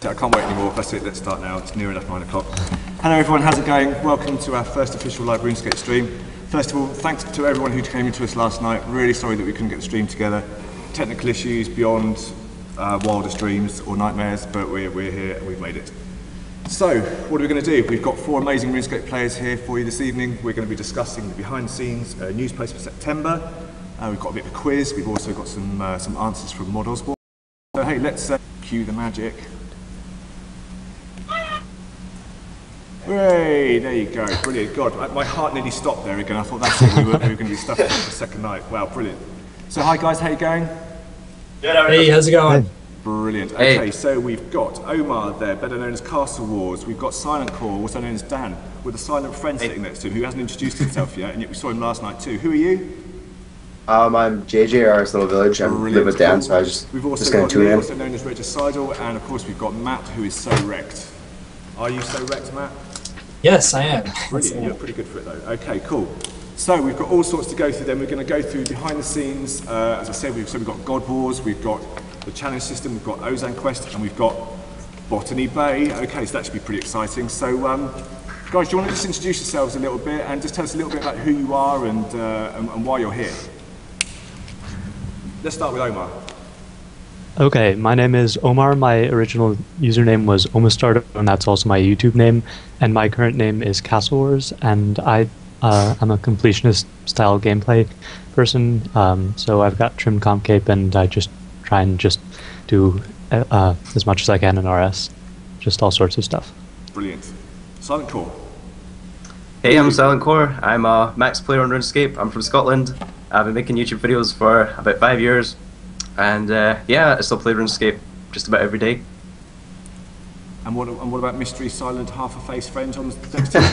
I can't wait anymore. That's it, let's start now. It's near enough 9 o'clock. Hello everyone, how's it going? Welcome to our first official live RuneScape stream. First of all, thanks to everyone who came into us last night. Really sorry that we couldn't get the stream together. Technical issues beyond wildest dreams or nightmares, but we're here and we've made it. So, what are we going to do? We've got 4 amazing RuneScape players here for you this evening. We're going to be discussing the behind the scenes news post for September. We've got a bit of a quiz. We've also got some answers from Mod Osborne. So hey, let's cue the magic. Hooray, there you go, brilliant. God, my heart nearly stopped there again. I thought that's it, we were going to be stuck for the second night. Wow, brilliant. So hi guys, how you going? Good, hey, how's it going? Brilliant. Okay, so we've got Omar there, better known as Castle Wars. We've got Silent Core, also known as Dan, with a silent friend sitting next to him who hasn't introduced himself yet, and yet we saw him last night too. Who are you? I'm JJ, RS Little Village. I live with Dan, so I was we've also just going to tune in. Also known as Regicidal, and of course we've got Matt, who is so wrecked. Are you so wrecked, Matt? Yes, I am. Brilliant, you're pretty good for it though. Okay, cool. So we've got all sorts to go through then. We're going to go through behind the scenes. As I said, we've got God Wars, we've got the challenge system, we've got Ozan Quest, and we've got Botany Bay. Okay, so that should be pretty exciting. So guys, do you want to just introduce yourselves a little bit and just tell us a little bit about who you are and why you're here? Let's start with Omar. Okay, my name is Omar. My original username was Omastardo, and that's also my YouTube name. And my current name is Castle Wars, and I'm a completionist style gameplay person. So I've got trim comp cape, and I just try and just do as much as I can in RS, just all sorts of stuff. Brilliant. Silent Core. Hey, I'm Silent Core. I'm a max player on RuneScape. I'm from Scotland. I've been making YouTube videos for about 5 years. And yeah, I still play RuneScape just about every day. And what about mystery silent half-a-face friend on the next team?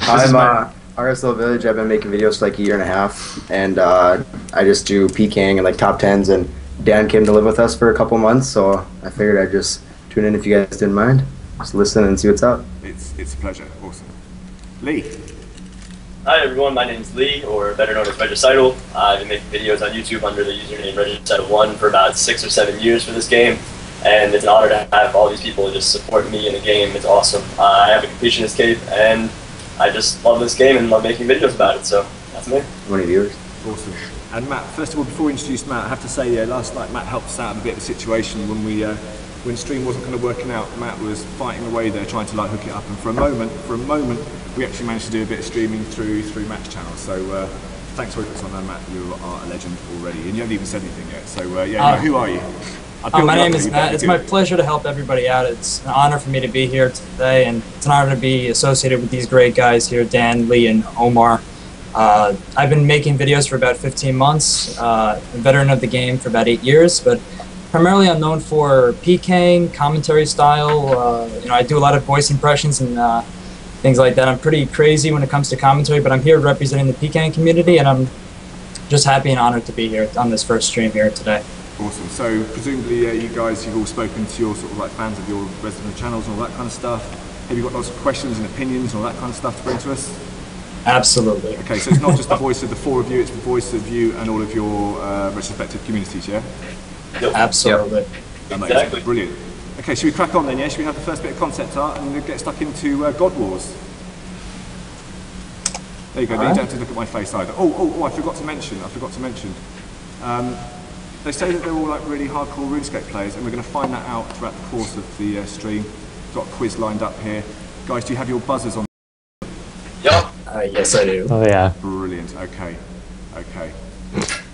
I'm RSL Village. I've been making videos for like a year and a half, and I just do PKing and like top 10s. And Dan came to live with us for a couple months, so I figured I'd just tune in if you guys didn't mind. Just listen and see what's up. It's a pleasure. Awesome. Lee. Hi everyone, my name is Lee, or better known as Regicidal. I've been making videos on YouTube under the username Regicidal1 for about 6 or 7 years for this game, and it's an honor to have all these people just support me in the game. It's awesome. I have a completionist cape, and I just love this game and love making videos about it, so that's me. 20 viewers. Awesome. And Matt, first of all, before we introduce Matt, I have to say, last night Matt helped us out in a bit of a situation when stream wasn't kind of working out. Matt was fighting away there, trying to like hook it up, and for a moment, we actually managed to do a bit of streaming through Matt's channel. So thanks for putting on there, Matt. You are a legend already, and you haven't even said anything yet. So who are you? My name is Matt. It's my pleasure to help everybody out. It's an honor for me to be here today, and it's an honor to be associated with these great guys here, Dan, Lee, and Omar. I've been making videos for about 15 months, a veteran of the game for about 8 years, but primarily I'm known for PKing, commentary style. I do a lot of voice impressions and things like that. I'm pretty crazy when it comes to commentary, but I'm here representing the PKing community, and I'm just happy and honored to be here on this first stream here today. Awesome. So presumably you guys, you've all spoken to your sort of like fans of your resident channels and all that kind of stuff. Have you got lots of questions and opinions and all that kind of stuff to bring to us? Absolutely. Okay, so it's not just the voice of the four of you, it's the voice of you and all of your respective communities, yeah? Yep. Absolutely. Yep. Exactly. Brilliant. Okay, should we crack on then, yeah? Should we have the first bit of concept art and then get stuck into God Wars? There you go, you don't have to look at my face either. Oh, I forgot to mention. They say that they're all like really hardcore RuneScape players, and we're going to find that out throughout the course of the stream. We've got a quiz lined up here. Guys, do you have your buzzers on? Yup. Yes, I do. Oh yeah. Brilliant, okay.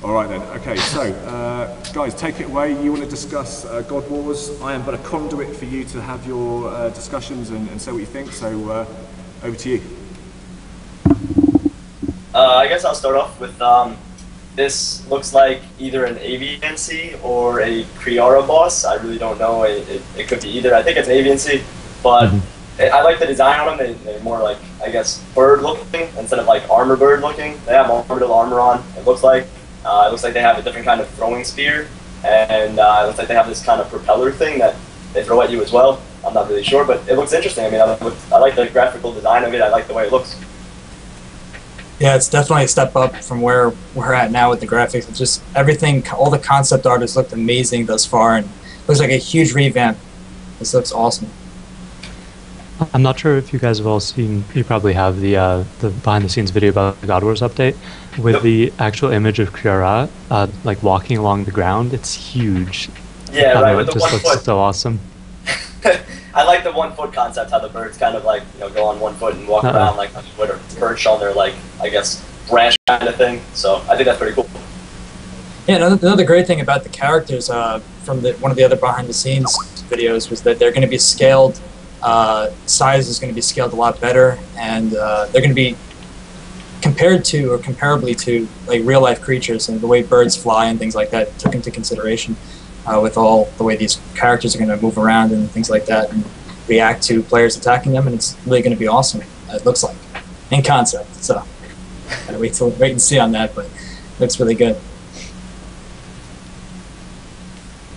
All right then, okay, so guys, take it away. You want to discuss God Wars. I am but a conduit for you to have your discussions and say what you think, so over to you. I guess I'll start off with this looks like either an AVNC or a Kriara boss. I really don't know. It could be either. I think it's an AVNC, but I like the design on them. They're more like, I guess, bird looking instead of like armor bird looking. They have orbital armor on. It looks like they have a different kind of throwing spear, and it looks like they have this kind of propeller thing that they throw at you as well. I'm not really sure, but it looks interesting. I mean, I like the graphical design of it. I like the way it looks. Yeah, it's definitely a step up from where we're at now with the graphics. It's just everything, all the concept art has looked amazing thus far, and it looks like a huge revamp. This looks awesome. I'm not sure if you guys have all seen, you probably have the behind-the-scenes video about the God Wars update with the actual image of Kriara, like walking along the ground. It's huge. Yeah, right, with it the just 1 looks foot. so awesome. I like the 1 foot concept, how the birds kind of like, go on 1 foot and walk around like with a perch on their, like, I guess, branch kind of thing. So I think that's pretty cool. Yeah, another great thing about the characters from one of the other behind-the-scenes videos was that they're going to be scaled. Size is going to be scaled a lot better, and they're going to be compared to or comparably to like real-life creatures, and the way birds fly and things like that took into consideration with all the way these characters are going to move around and things like that and react to players attacking them, and it's really going to be awesome. It looks like in concept. So gotta wait and see on that, but it looks really good.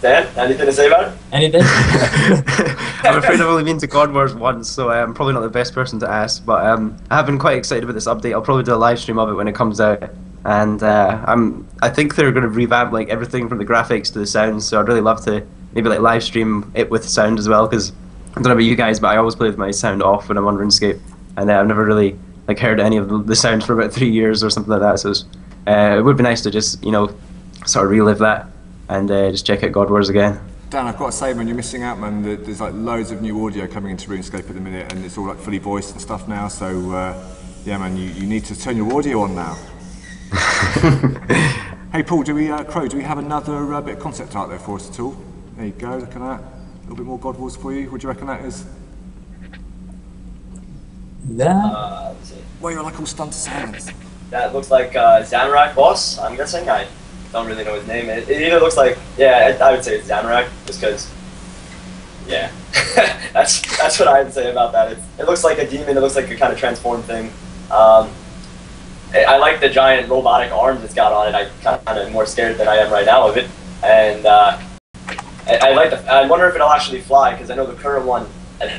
Dan, anything to say about it? Anything? I'm afraid I've only been to God Wars once, so I'm probably not the best person to ask, but I have been quite excited about this update. I'll probably do a live stream of it when it comes out, and I think they're going to revamp like everything from the graphics to the sounds, so I'd really love to maybe like live stream it with sound as well, because I don't know about you guys, but I always play with my sound off when I'm on RuneScape, and I've never really like heard any of the sounds for about 3 years or something like that, so it would be nice to just, sort of relive that and just check out God Wars again. Dan, I've got to say, man, you're missing out, man. There's like loads of new audio coming into RuneScape at the minute, and it's all like fully voiced and stuff now. So, yeah, man, you need to turn your audio on now. Hey, Paul, do we have another bit of concept art there for us at all? There you go. Look at that. A little bit more God Wars for you. What do you reckon that is? That? Let's see. Well, you're like all stunned to silence. That looks like Zamorak boss, I'm guessing. I don't really know his name. It either looks like, I would say it's Zamorak, just because Yeah, that's what I'd say about that. It looks like a demon. It looks like a kind of transformed thing. I like the giant robotic arms it's got on it. I kind of am more scared than I am right now of it. And I wonder if it'll actually fly, because I know the current one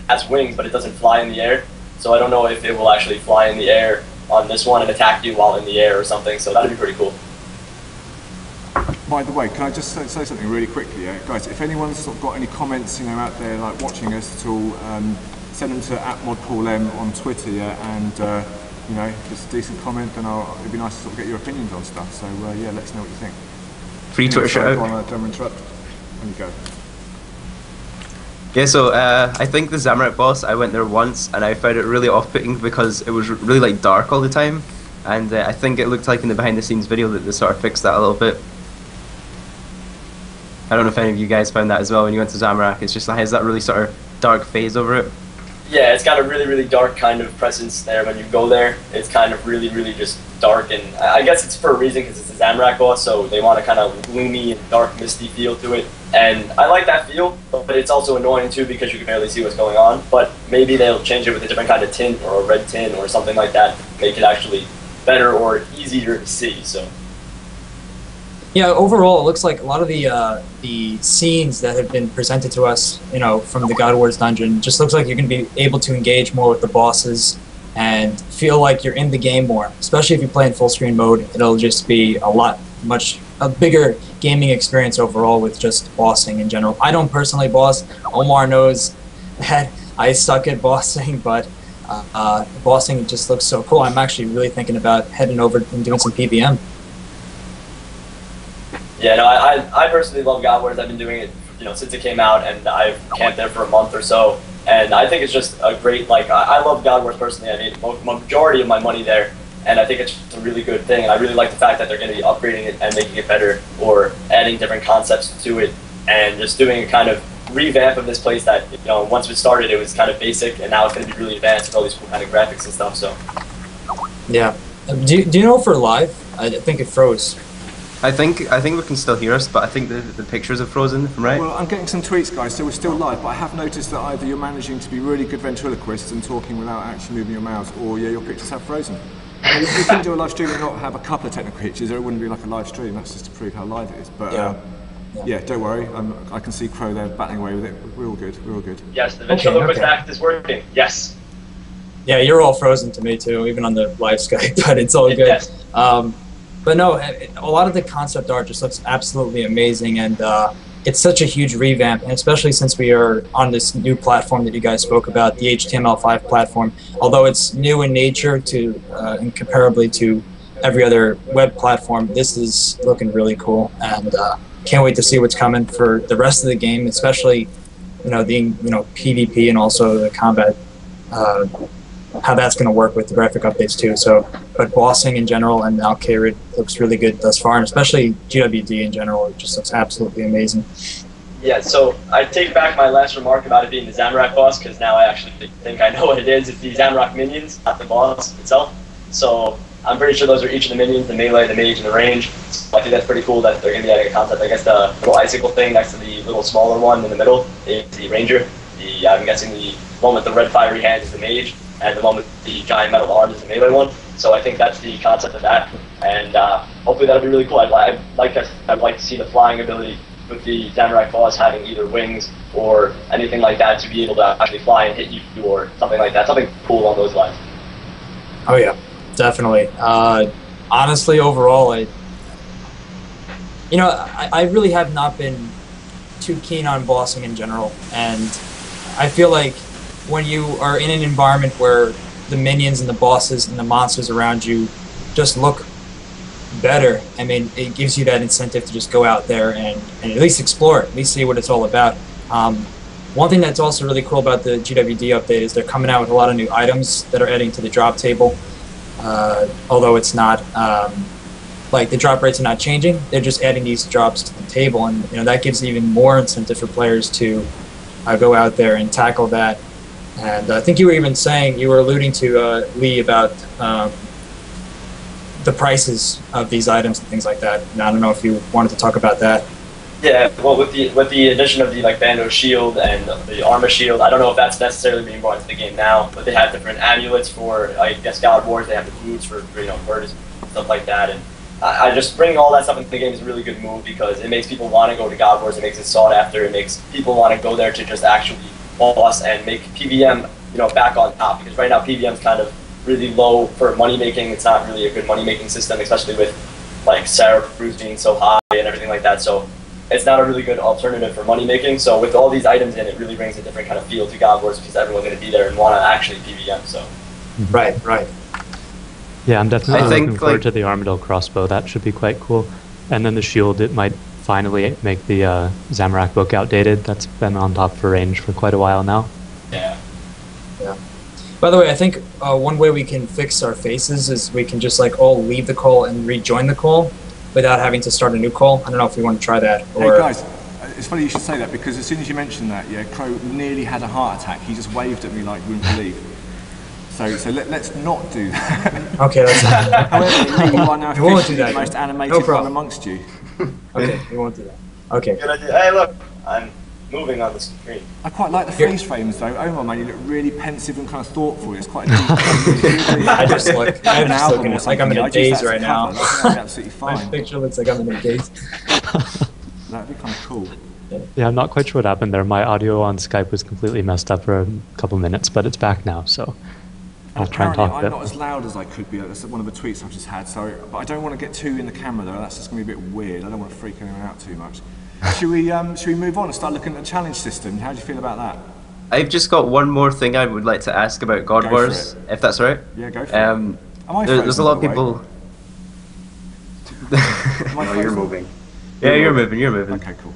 has wings, but it doesn't fly in the air. So I don't know if it will actually fly in the air on this one and attack you while in the air or something. So that'd be pretty cool. By the way, can I just say something really quickly, guys? If anyone's sort of got any comments, out there like watching us at all, send them to @modpaulm on Twitter, and if it's a decent comment, then it'd be nice to sort of get your opinions on stuff. So yeah, let us know what you think. Free Twitter shout out. Don't interrupt. There you go. Yeah, so I think the Zamorak boss, I went there once and I found it really off-putting because it was really like dark all the time, and I think it looked like in the behind-the-scenes video that they sort of fixed that a little bit. I don't know if any of you guys found that as well when you went to Zamorak. It's just like, has that really sort of dark phase over it. Yeah, it's got a really, really dark kind of presence there when you go there. It's kind of really, really just dark, and I guess it's for a reason, because it's a Zamorak boss, so they want a kind of gloomy and dark, misty feel to it. And I like that feel, but it's also annoying too because you can barely see what's going on. But maybe they'll change it with a different kind of tint or a red tint or something like that, make it actually better or easier to see. So. Yeah, overall, it looks like a lot of the scenes that have been presented to us, from the God Wars dungeon, just looks like you're going to be able to engage more with the bosses and feel like you're in the game more. Especially if you play in full screen mode, it'll just be a bigger gaming experience overall with just bossing in general. I don't personally boss. Omar knows that I suck at bossing, but bossing just looks so cool. I'm actually really thinking about heading over and doing some PVM. Yeah, no, I personally love God Wars. I've been doing it, since it came out, and I've camped there for a month or so. And I think it's just a great, I love God Wars personally. I made majority of my money there, and I think it's just a really good thing. And I really like the fact that they're going to be upgrading it and making it better, or adding different concepts to it, and just doing a kind of revamp of this place that, once it started, it was kind of basic, and now it's going to be really advanced with all these cool kind of graphics and stuff. So. Yeah. Do you know if we're live? I think it froze. I think we can still hear us, but I think the pictures have frozen, right? Well, I'm getting some tweets, guys, so we're still live, but I have noticed that either you're managing to be really good ventriloquists and talking without actually moving your mouths, or your pictures have frozen. I mean, if we couldn't do a live stream and not have a couple of technical glitches, it wouldn't be like a live stream. That's just to prove how live it is. But yeah, don't worry. I can see Crow there battling away with it. We're all good. We're all good. Yes, the ventriloquist act is working. Yes. Yeah, you're all frozen to me too, even on the live Skype, but it's all good. Yes. But no, a lot of the concept art just looks absolutely amazing, and it's such a huge revamp, and especially since we are on this new platform that you guys spoke about, the HTML5 platform. Although it's new in nature and comparably to every other web platform, this is looking really cool, and can't wait to see what's coming for the rest of the game, especially the PvP and also the combat. How that's going to work with the graphic updates too. So, but bossing in general and Al-Kharid looks really good thus far, and especially GWD in general, it just looks absolutely amazing. Yeah, so I take back my last remark about it being the Zamorak boss, because now I actually think I know what it is. It's the Zamorak minions, not the boss itself. So I'm pretty sure those are each of the minions, the melee, the mage, and the range. So I think that's pretty cool that they're going to be adding a concept. I guess the little icicle thing next to the little smaller one in the middle is the ranger. I'm guessing the one with the red fiery hands is the mage, and the one with the giant metal arms is the melee one. So I think that's the concept of that, and hopefully that'll be really cool. I'd like to see the flying ability with the Zamorak boss having either wings or anything like that to be able to actually fly and hit you or something like that, something cool on those lines. Oh yeah, definitely. Honestly, overall, I really have not been too keen on bossing in general, and I feel like when you are in an environment where the minions and the bosses and the monsters around you just look better, I mean, it gives you that incentive to just go out there and at least explore it, at least see what it's all about. One thing that's also really cool about the GWD update is they're coming out with a lot of new items that are adding to the drop table. Although it's not, like the drop rates are not changing, they're just adding these drops to the table, and that gives even more incentive for players to go out there and tackle that. And I think you were alluding to, Lee, about the prices of these items and things like that. And I don't know if you wanted to talk about that. Yeah, well, with the addition of the like Bando shield and the armor shield, I don't know if that's necessarily being brought into the game now, but they have different amulets for, I guess, God Wars. They have the boots for birds, stuff like that, and I just bringing all that stuff into the game is a really good move because it makes people want to go to God Wars. It makes it sought after. It makes people want to go there to just actually boss and make PVM, back on top. Because right now PVM is kind of really low for money making. It's not really a good money making system, especially with like Sarah Cruz being so high and everything like that. So it's not a really good alternative for money making. So with all these items in, it really brings a different kind of feel to God Wars because everyone's going to be there and want to actually PVM. So. Right. Yeah, I'm definitely looking forward to the Armadillo crossbow. That should be quite cool. And then the shield, it might finally make the Zamorak book outdated. That's been on top for range for quite a while now. Yeah. By the way, I think one way we can fix our faces is we can just like all leave the call and rejoin the call without having to start a new call. I don't know if we want to try that. Hey guys, it's funny you should say that because as soon as you mentioned that, Crow nearly had a heart attack. He just waved at me like you wouldn't believe. So let's not do that. Okay, that's However, you are now we won't do the that. most animated one amongst you. Okay, we won't do that. Okay. Good idea. Hey, look, I'm moving on the screen. I quite like the freeze frames though. Omar, man, you look really pensive and kind of thoughtful. It's quite deep. I'm just looking like I'm in a daze right now. That'd be absolutely fine. My picture looks like I'm in a daze. That'd be kind of cool. Yeah, I'm not quite sure what happened there. My audio on Skype was completely messed up for a couple minutes, but it's back now, so I'll try and talk a bit. I'm not as loud as I could be. That's one of the tweets I've just had. So, but I don't want to get too in the camera though. That's just going to be a bit weird. I don't want to freak anyone out too much. Should we move on and start looking at the challenge system? How do you feel about that? I've just got one more thing I would like to ask about God Wars, if that's right. Yeah, go for it. There's a lot of people. No, you're moving. Yeah, you're moving. Okay, cool.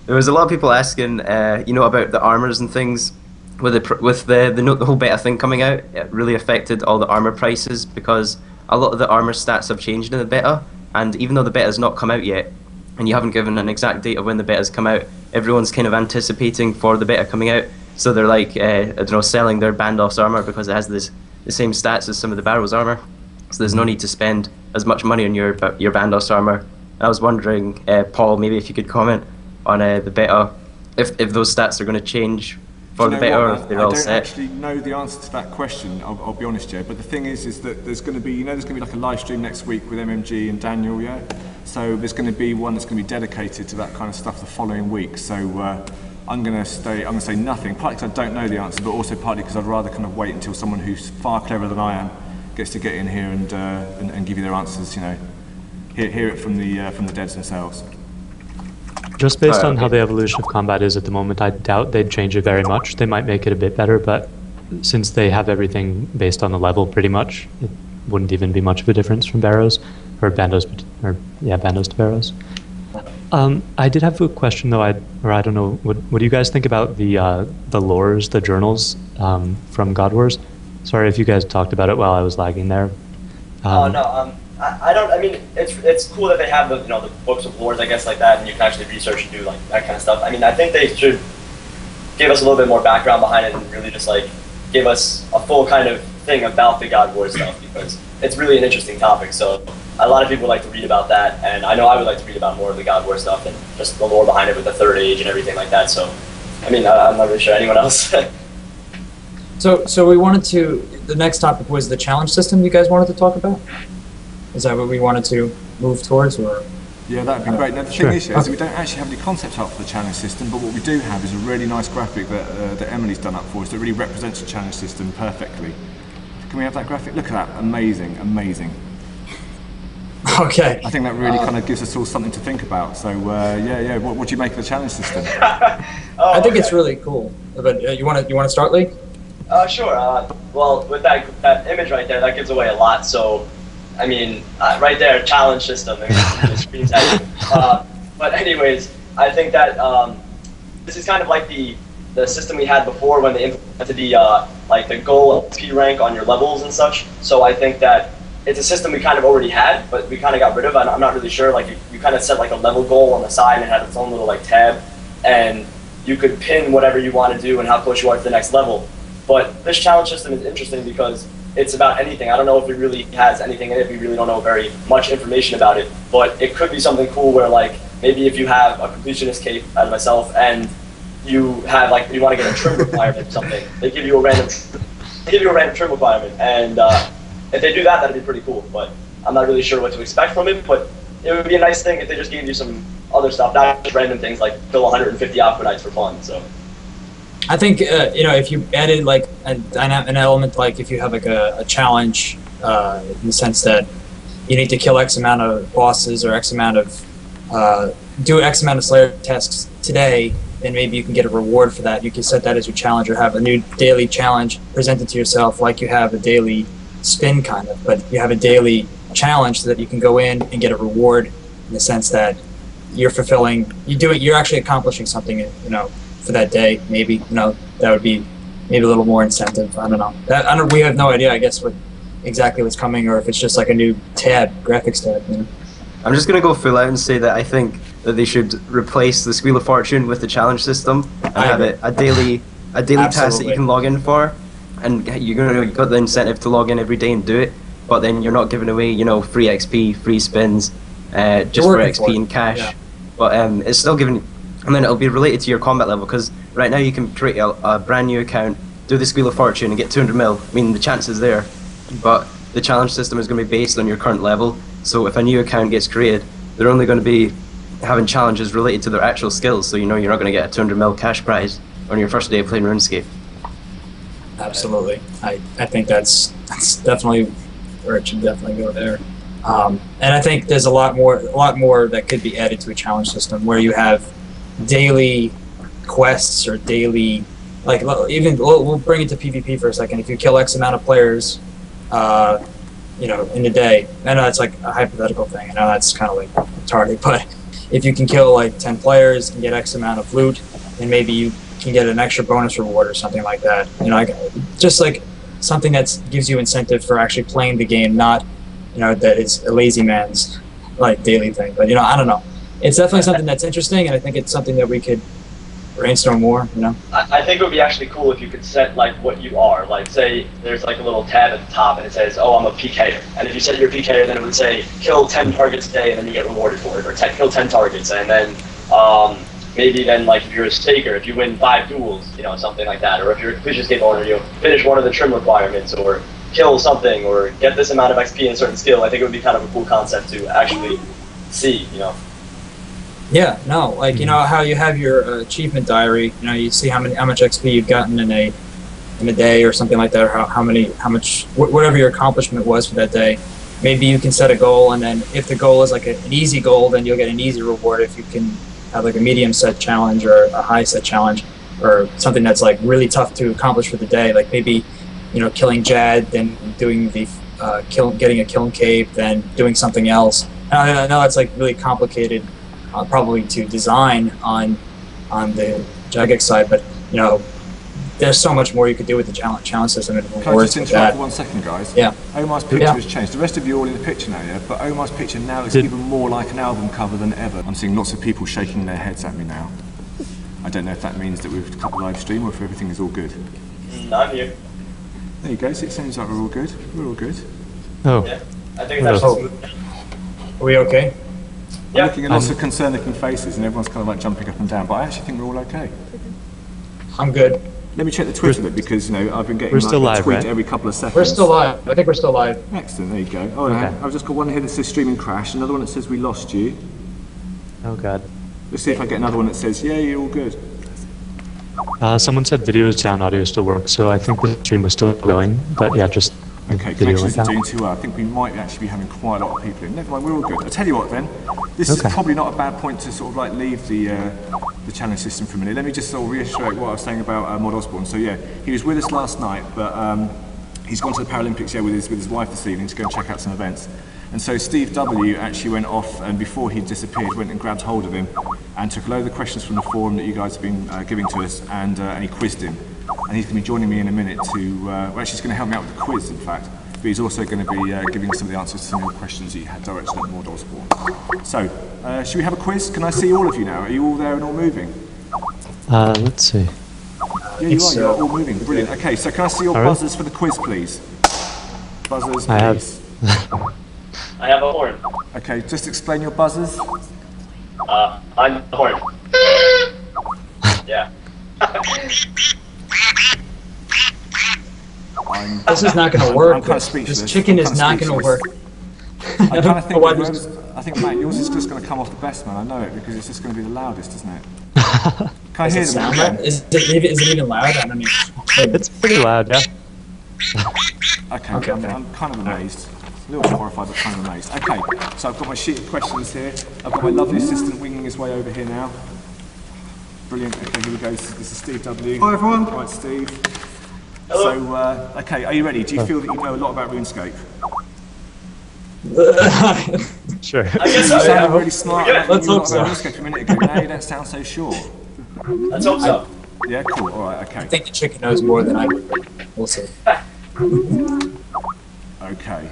There was a lot of people asking, about the armors and things. With the whole beta thing coming out, it really affected all the armor prices because a lot of the armor stats have changed in the beta, and even though the beta's not come out yet, and you haven't given an exact date of when the beta's come out, everyone's kind of anticipating for the beta coming out. So they're like, selling their Bandos armor because it has the same stats as some of the Barrows armor. So there's no need to spend as much money on your Bandos armor. And I was wondering, Paul, maybe if you could comment on the beta, if those stats are going to change for the beta, or if they're all set. I don't actually know the answer to that question. I'll be honest, Joe. But the thing is that there's going to be, like a live stream next week with MMG and Daniel, yeah. So there's going to be one that's going to be dedicated to that kind of stuff the following week. So I'm going to say nothing. Partly because I don't know the answer, but also partly because I'd rather kind of wait until someone who's far cleverer than I am gets to get in here and give you their answers. Hear it from the devs themselves. Just based on how the evolution of combat is at the moment, I doubt they'd change it very much. They might make it a bit better, but since they have everything based on the level pretty much, it wouldn't even be much of a difference from Barrows, or Bandos to Barrows. I did have a question though, I don't know, what do you guys think about the lores, the journals from God Wars? Sorry if you guys talked about it while I was lagging there. I don't. I mean, it's cool that they have the the books of lores, I guess, like that, and you can actually research and do like that kind of stuff. I mean, I think they should give us a little bit more background behind it and really just like give us a full kind of thing about the God Wars stuff because it's really an interesting topic. So a lot of people like to read about that, and I know I would like to read about more of the God Wars stuff and just the lore behind it with the Third Age and everything like that. So, I mean, I'm not really sure anyone else. So we wanted to. The next topic was the challenge system. You guys wanted to talk about? Is that what we wanted to move towards, or? Yeah, that'd be great. Now the thing is we don't actually have any concept art for the challenge system, but what we do have is a really nice graphic that Emily's done up for us that really represents the challenge system perfectly. Can we have that graphic? Look at that, amazing. Okay. I think that really kind of gives us all something to think about. So what do you make of the challenge system? I think it's really cool. But you want to start, Lee? Sure. Well, with that image right there, that gives away a lot. So. I mean, right there, challenge system. I mean, the screen's but anyways, I think that this is kind of like the system we had before when they implemented the goal XP rank on your levels and such. So I think that it's a system we kind of already had, but we kind of got rid of. I'm not really sure. Like you kind of set like a level goal on the side and it had its own little like tab, and you could pin whatever you want to do and how close you are to the next level. But this challenge system is interesting because it's about anything. I don't know if it really has anything in it. We really don't know very much information about it. But it could be something cool where like maybe if you have a completionist cape as myself, and you have like you want to get a trim requirement or something, they give you a random trim requirement, and if they do that, that'd be pretty cool. But I'm not really sure what to expect from it. But it would be a nice thing if they just gave you some other stuff, not just random things like fill 150 aquanites for fun. So I think if you added like an element, like if you have like a challenge in the sense that you need to kill X amount of bosses or X amount of do X amount of Slayer tasks today, then maybe you can get a reward for that. You can set that as your challenge, or have a new daily challenge presented to yourself, like you have a daily spin kind of, but you have a daily challenge so that you can go in and get a reward in the sense that you're fulfilling, you're actually accomplishing something, for that day. Maybe, that would be maybe a little more incentive. I don't know. We have no idea, I guess, exactly what's coming, or if it's just like a new tab, graphics tab. I'm just gonna go full out and say that I think that they should replace the Squeal of Fortune with the challenge system and have it a daily task that you can log in for, and you got the incentive to log in every day and do it. But then you're not giving away, free XP, free spins, just for XP and cash. Yeah. But it's still giving, and then it'll be related to your combat level, because right now you can create a brand new account, do the Squeal of Fortune, and get 200 mil. I mean, the chance is there, but the challenge system is going to be based on your current level. So if a new account gets created, they're only going to be having challenges related to their actual skills. So you're not going to get a 200 mil cash prize on your first day of playing RuneScape. Absolutely, I think that's definitely where it should definitely go there. And I think there's a lot more that could be added to a challenge system where you have daily quests or daily, like even we'll bring it to PvP for a second. If you kill X amount of players, in a day, I know it's like a hypothetical thing. I know that's kind of like retarded, but if you can kill like 10 players and get X amount of loot, then maybe you can get an extra bonus reward or something like that. Just like something that gives you incentive for actually playing the game, not that it's a lazy man's like daily thing. But I don't know. It's definitely something that's interesting, and I think it's something that we could brainstorm more. I think it would be actually cool if you could set like what you are. Like say there's like a little tab at the top and it says, oh, I'm a PKer. And if you set your PKer, then it would say kill 10 targets a day, and then you get rewarded for it, or kill 10 targets, and then maybe then like if you're a staker, if you win 5 duels, something like that, or if you're a completionist owner, you finish one of the trim requirements, or kill something, or get this amount of XP in a certain skill. I think it would be kind of a cool concept to actually see. Yeah, no, like how you have your achievement diary. You see how much XP you've gotten in a day or something like that, or how much whatever your accomplishment was for that day. Maybe you can set a goal, and then if the goal is like an easy goal, then you'll get an easy reward. If you can have like a medium set challenge or a high set challenge, or something that's like really tough to accomplish for the day, like maybe killing Jad, then doing the getting a kiln cape, then doing something else. I know it's like really complicated. Probably to design on the Jagex side, but there's so much more you could do with the challenge system. Can I just interrupt for 1 second, guys? Yeah. Omar's picture has changed. The rest of you are all in the picture now, yeah? But Omar's picture now is even more like an album cover than ever. I'm seeing lots of people shaking their heads at me now. I don't know if that means that we've cut the live stream or if everything is all good. I'm here. There you go. So it seems like we're all good. We're all good. Oh. Yeah. I think that's smooth. Are we okay? Yeah. I'm looking at lots of concerned looking faces and everyone's kind of like jumping up and down, but I actually think we're all okay. I'm good. Let me check the Twitter bit, because I've been getting We're still a live, tweet right? every couple of seconds. We're still live. I think we're still live. Excellent, there you go. Oh, Okay. I've just got one here that says streaming crash, another one that says we lost you. Oh god. Let's see if I get another one that says, yeah, you're all good. Someone said video is down, audio still works, so I think the stream was still going. But yeah, just Okay, video connections went are down. doing too well. I think we might actually be having quite a lot of people in. Never mind, we're all good. I'll tell you what then, this is probably not a bad point to sort of like leave the challenge system for a minute. Let me just sort of reiterate what I was saying about Mod Osborne. So yeah, he was with us last night, but he's gone to the Paralympics with his wife this evening to go and check out some events. And so Steve W actually went off, and before he disappeared, went and grabbed hold of him and took a load of the questions from the forum that you guys have been giving to us, and he quizzed him. And he's going to be joining me in a minute to, well, actually he's going to help me out with the quiz, in fact, but he's also going to be giving some of the answers to some of the questions that you had directed at Mod Osborne. So, should we have a quiz? Can I see all of you now? Are you all there and all moving? Let's see. Yeah, you are. You're all moving. Brilliant. Okay, so can I see your buzzers for the quiz, please? Buzzers, please. I have. I have a horn. Okay, just explain your buzzers. I'm the horn. Yeah. This is not going to work. I'm kind of speechless. This chicken is not going to work. I kind of think why yours, I think, Matt, yours is just going to come off the best, man. I know it because it's just going to be the loudest, isn't it? Can I hear them again? Is it even loud? I don't even. It's pretty loud, yeah. Okay, Okay. I'm kind of amazed. A little bit horrified, but kind of amazed. Okay, so I've got my sheet of questions here. I've got my lovely assistant winging his way over here now. Brilliant. Okay, here we go. This is Steve W. Hi, everyone. Right, Steve. So, okay, are you ready? Do you feel that you know a lot about RuneScape? Sure. I guess You so. sounded really smart. Yeah, let's You knew a hope lot about so. RuneScape a minute ago. Now you don't sound so sure. Let's hope so. Yeah, cool. All right, okay. I think the chicken knows more than I do. We'll see. Okay.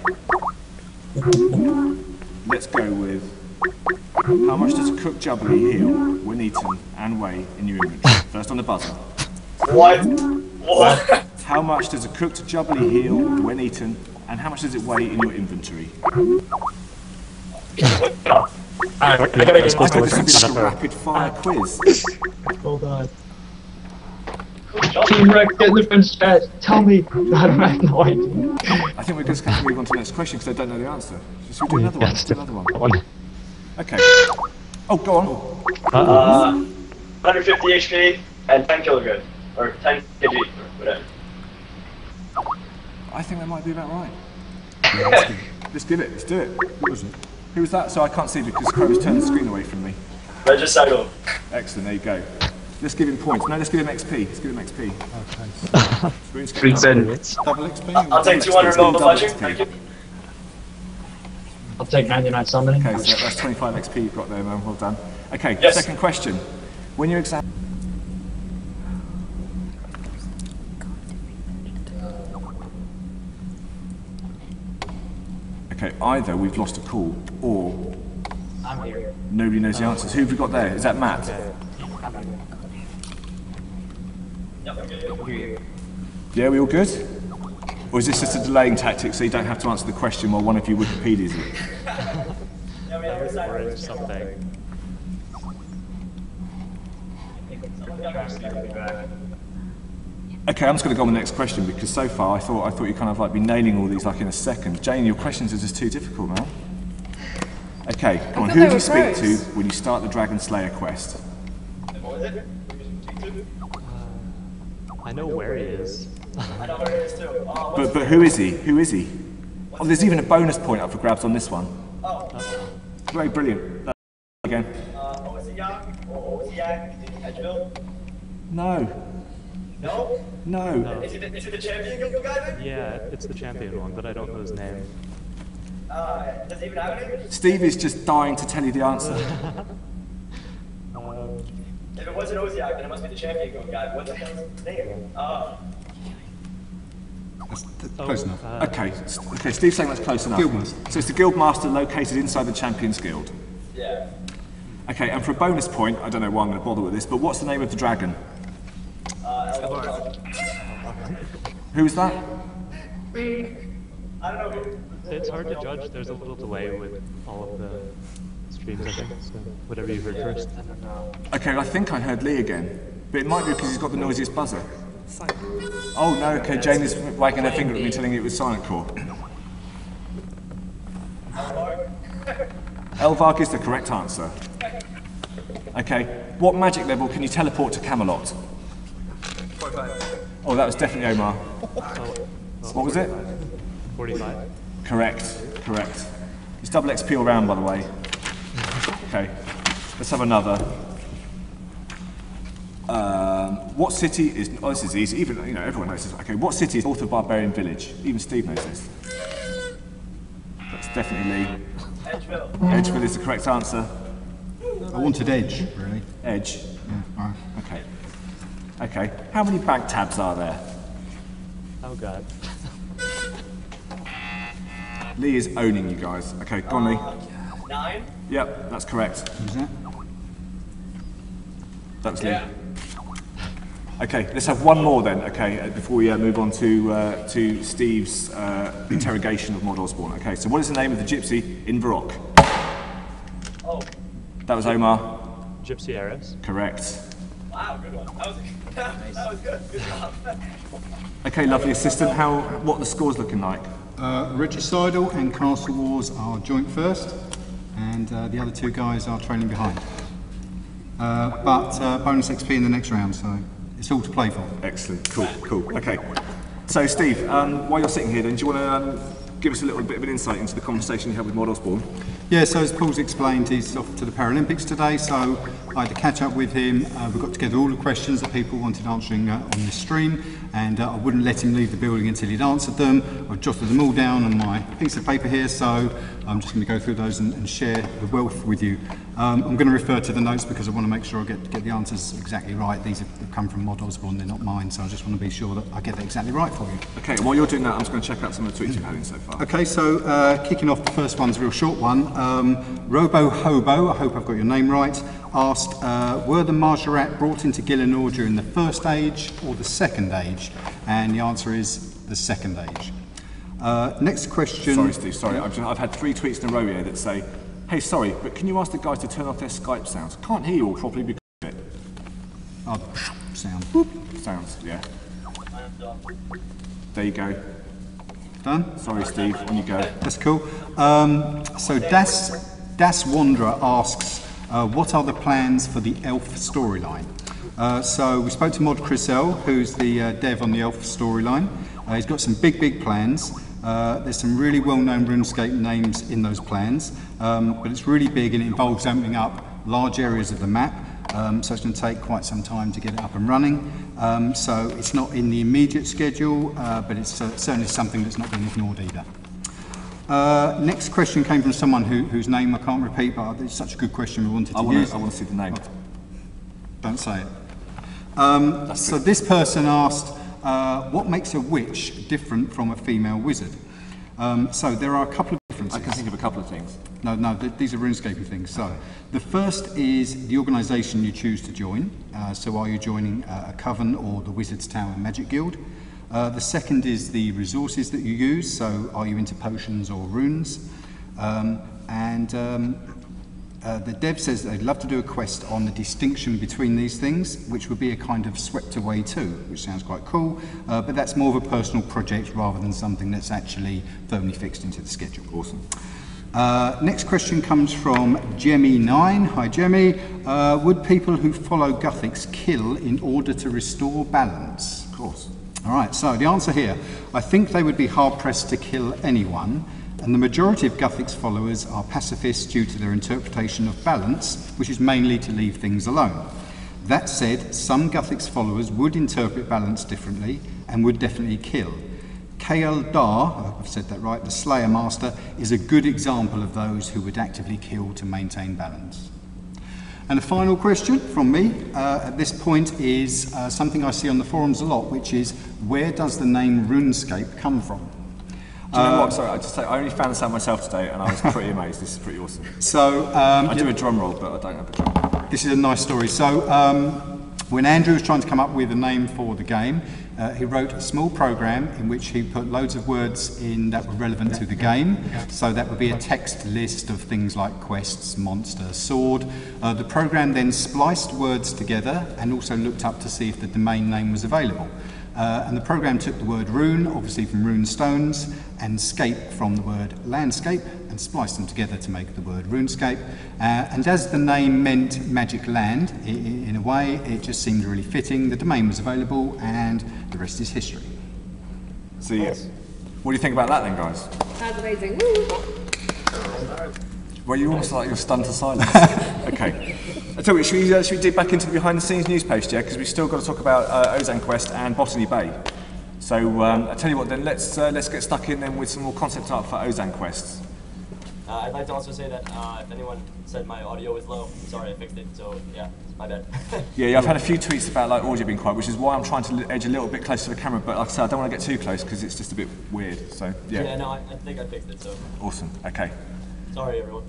Let's go with how much does a cooked jubbly heal when eaten and weigh in your inventory? First on the buzzer. What? What? How much does a cooked jubbly heal when eaten and how much does it weigh in your inventory? I gotta get I thought this would be like a rapid fire quiz. Hold on. Team Rex, get in the French chat. Tell me. I have no idea. I think we're just going to move on to the next question because I don't know the answer. Should we do another one? Let's do another one. Okay. Oh, go on. 150 HP and 10 kilograms. Or 10 kg, or whatever. I think that might be about right. Let's give it. Let's do it. Who was that? So I can't see because Crow has turned the screen away from me. Regicycle. Excellent, there you go. Let's give him points. No, let's give him XP. Let's give him XP. Double XP? I'll take 200 Double mil fletching. Thank you. I'll take 99 summoning. Okay, so that's 25 XP you've got there, man. Well done. Okay, Yes. second question. When you examine... Okay, either we've lost a call or I'm here. nobody knows the answers. Who have we got there? Is that Matt? Yeah, we all good? Or is this just a delaying tactic so you don't have to answer the question while one of you Wikipedias it? Okay, I'm just going to go on the next question because so far I thought you kind of like be nailing all these like in a second. Jane, your questions are just too difficult, man. Okay, come on. Who do you speak to when you start the Dragon Slayer quest? I know where he is. I know where it is too. But who is he? Who is he? Oh, there's even a bonus point up for grabs on this one. Oh. Very brilliant. Again. Oziak or Oziak in Edgeville? No. No? No. Is it the champion guild guy then? Yeah, it's the champion one, but I don't know his name. Does he even have a name? Steve is just dying to tell you the answer. If it wasn't Oziak, then it must be the champion guild guy. What the hell is his name? That's close enough. Okay, Steve's saying that's close enough. Guildmaster. So it's the Guildmaster located inside the Champions Guild. Yeah. Okay, and for a bonus point, I don't know why I'm going to bother with this, but what's the name of the dragon? Who is that? I don't know. It's hard to judge. There's a little delay with all of the streams, I think. So whatever you heard first. Okay, I think I heard Lee again, but it might be because he's got the noisiest buzzer. Oh no, okay, Jane is wagging her finger at me telling me it was Silent Core. Elvarg is the correct answer. Okay, what magic level can you teleport to Camelot? 45. Oh, that was definitely Omar. What was it? 45. Correct, correct. It's double XP all round, by the way. Okay, let's have another. What city is... Oh, this is easy. Even, you know, everyone knows this. Okay, what city is north of Barbarian Village? Even Steve knows this. That's definitely Lee. Edgeville. Edgeville is the correct answer. I wanted Edge, really. Edge. Yeah, alright. Okay. Okay. How many bank tabs are there? Oh god. Lee is owning you guys. Okay, go on, Lee. 9? Yep, that's correct. Who's that? That was Lee. Yeah. Okay, let's have one more then, okay, before we move on to Steve's interrogation of Mod Osborne. Okay, so what is the name of the gypsy in Varrock? Oh. That was Omar. Gypsy Heiress. Correct. Wow, good one. That was good. Good job. Okay, lovely assistant. What are the scores looking like? Regicidal and Castle Wars are joint first, and the other two guys are trailing behind. But bonus XP in the next round, so it's all to play for. Excellent. Cool. Okay. So, Steve, while you're sitting here, then, do you want to give us a little bit of an insight into the conversation you had with Mod Osborne? Yeah, so as Paul's explained, he's off to the Paralympics today, so I had to catch up with him. We got together all the questions that people wanted answering on this stream, and I wouldn't let him leave the building until he'd answered them. I've jotted them all down on my piece of paper here, so I'm just going to go through those and share the wealth with you. I'm going to refer to the notes because I want to make sure I get the answers exactly right. These have come from Mod Osborne, they're not mine, so I just want to be sure that I get that exactly right for you. Okay, while you're doing that, I'm just going to check out some of the tweets you've had in so far. Okay, so kicking off, the first one's a real short one. Robo Hobo, I hope I've got your name right, asked, were the Marjorat brought into Gillinor during the first age or the second age? And the answer is the second age. Next question. Sorry, Steve, sorry. I've had 3 tweets in a row here that say, hey, sorry, but can you ask the guys to turn off their Skype sounds? Can't hear you all properly because of it. Oh, sound. Sounds, yeah. There you go. Done? Sorry, Steve, on you go. That's cool. So Das Wanderer asks, what are the plans for the Elf storyline? So we spoke to Mod Chriselle, who's the dev on the Elf storyline. He's got some big plans. There's some really well-known RuneScape names in those plans, but it's really big and it involves opening up large areas of the map. So it's going to take quite some time to get it up and running. So it's not in the immediate schedule, but it's certainly something that's not being ignored either. Next question came from someone whose name I can't repeat, but it's such a good question we wanted to use. I want to see the name. Don't say it. So this person asked, what makes a witch different from a female wizard? So there are a couple of differences. I can think of a couple of things. No, these are RuneScape things. So the first is the organisation you choose to join. So are you joining a coven or the Wizard's Tower Magic Guild? The second is the resources that you use. So are you into potions or runes? The dev says that they'd love to do a quest on the distinction between these things, which would be a kind of swept away too, which sounds quite cool, but that's more of a personal project rather than something that's actually firmly fixed into the schedule. Awesome. Next question comes from Jemmy9. Hi Jemmy. Would people who follow Gothics kill in order to restore balance? Of course. All right, so the answer here, I think they would be hard-pressed to kill anyone, and the majority of Gothics followers are pacifists due to their interpretation of balance, which is mainly to leave things alone. That said, some Gothics followers would interpret balance differently and would definitely kill. Kael Dar, I hope I've said that right, the Slayer Master, is a good example of those who would actively kill to maintain balance. And a final question from me at this point is something I see on the forums a lot, which is, where does the name RuneScape come from? Do you know what? Sorry, I only found this out myself today, and I was pretty amazed. This is pretty awesome. So I do a drum roll, but I don't have a drum roll. This is a nice story. So when Andrew was trying to come up with a name for the game, he wrote a small program in which he put loads of words in that were relevant to the game. So that would be a text list of things like quests, monster, sword. The program then spliced words together and also looked up to see if the domain name was available. And the program took the word rune, obviously from rune stones, and scape from the word landscape, and spliced them together to make the word RuneScape. And as the name meant magic land, in a way, it just seemed really fitting. The domain was available, and the rest is history. So, yes. What do you think about that then, guys? That's amazing. Woo! Well, you almost like you're stunned to silence. Okay. I tell you, should we dig back into the behind-the-scenes news post, yeah? Because we've still got to talk about Ozan Quest and Botany Bay. So I tell you what, then let's get stuck in then with some more concept art for Ozan Quest. I'd like to also say that if anyone said my audio was low, sorry, I fixed it. So yeah, it's my bad. Yeah, I've had a few tweets about like audio being quiet, which is why I'm trying to edge a little bit closer to the camera. But like I said, I don't want to get too close because it's just a bit weird. So yeah. Yeah, no, I think I fixed it. So awesome. Okay. Sorry, everyone.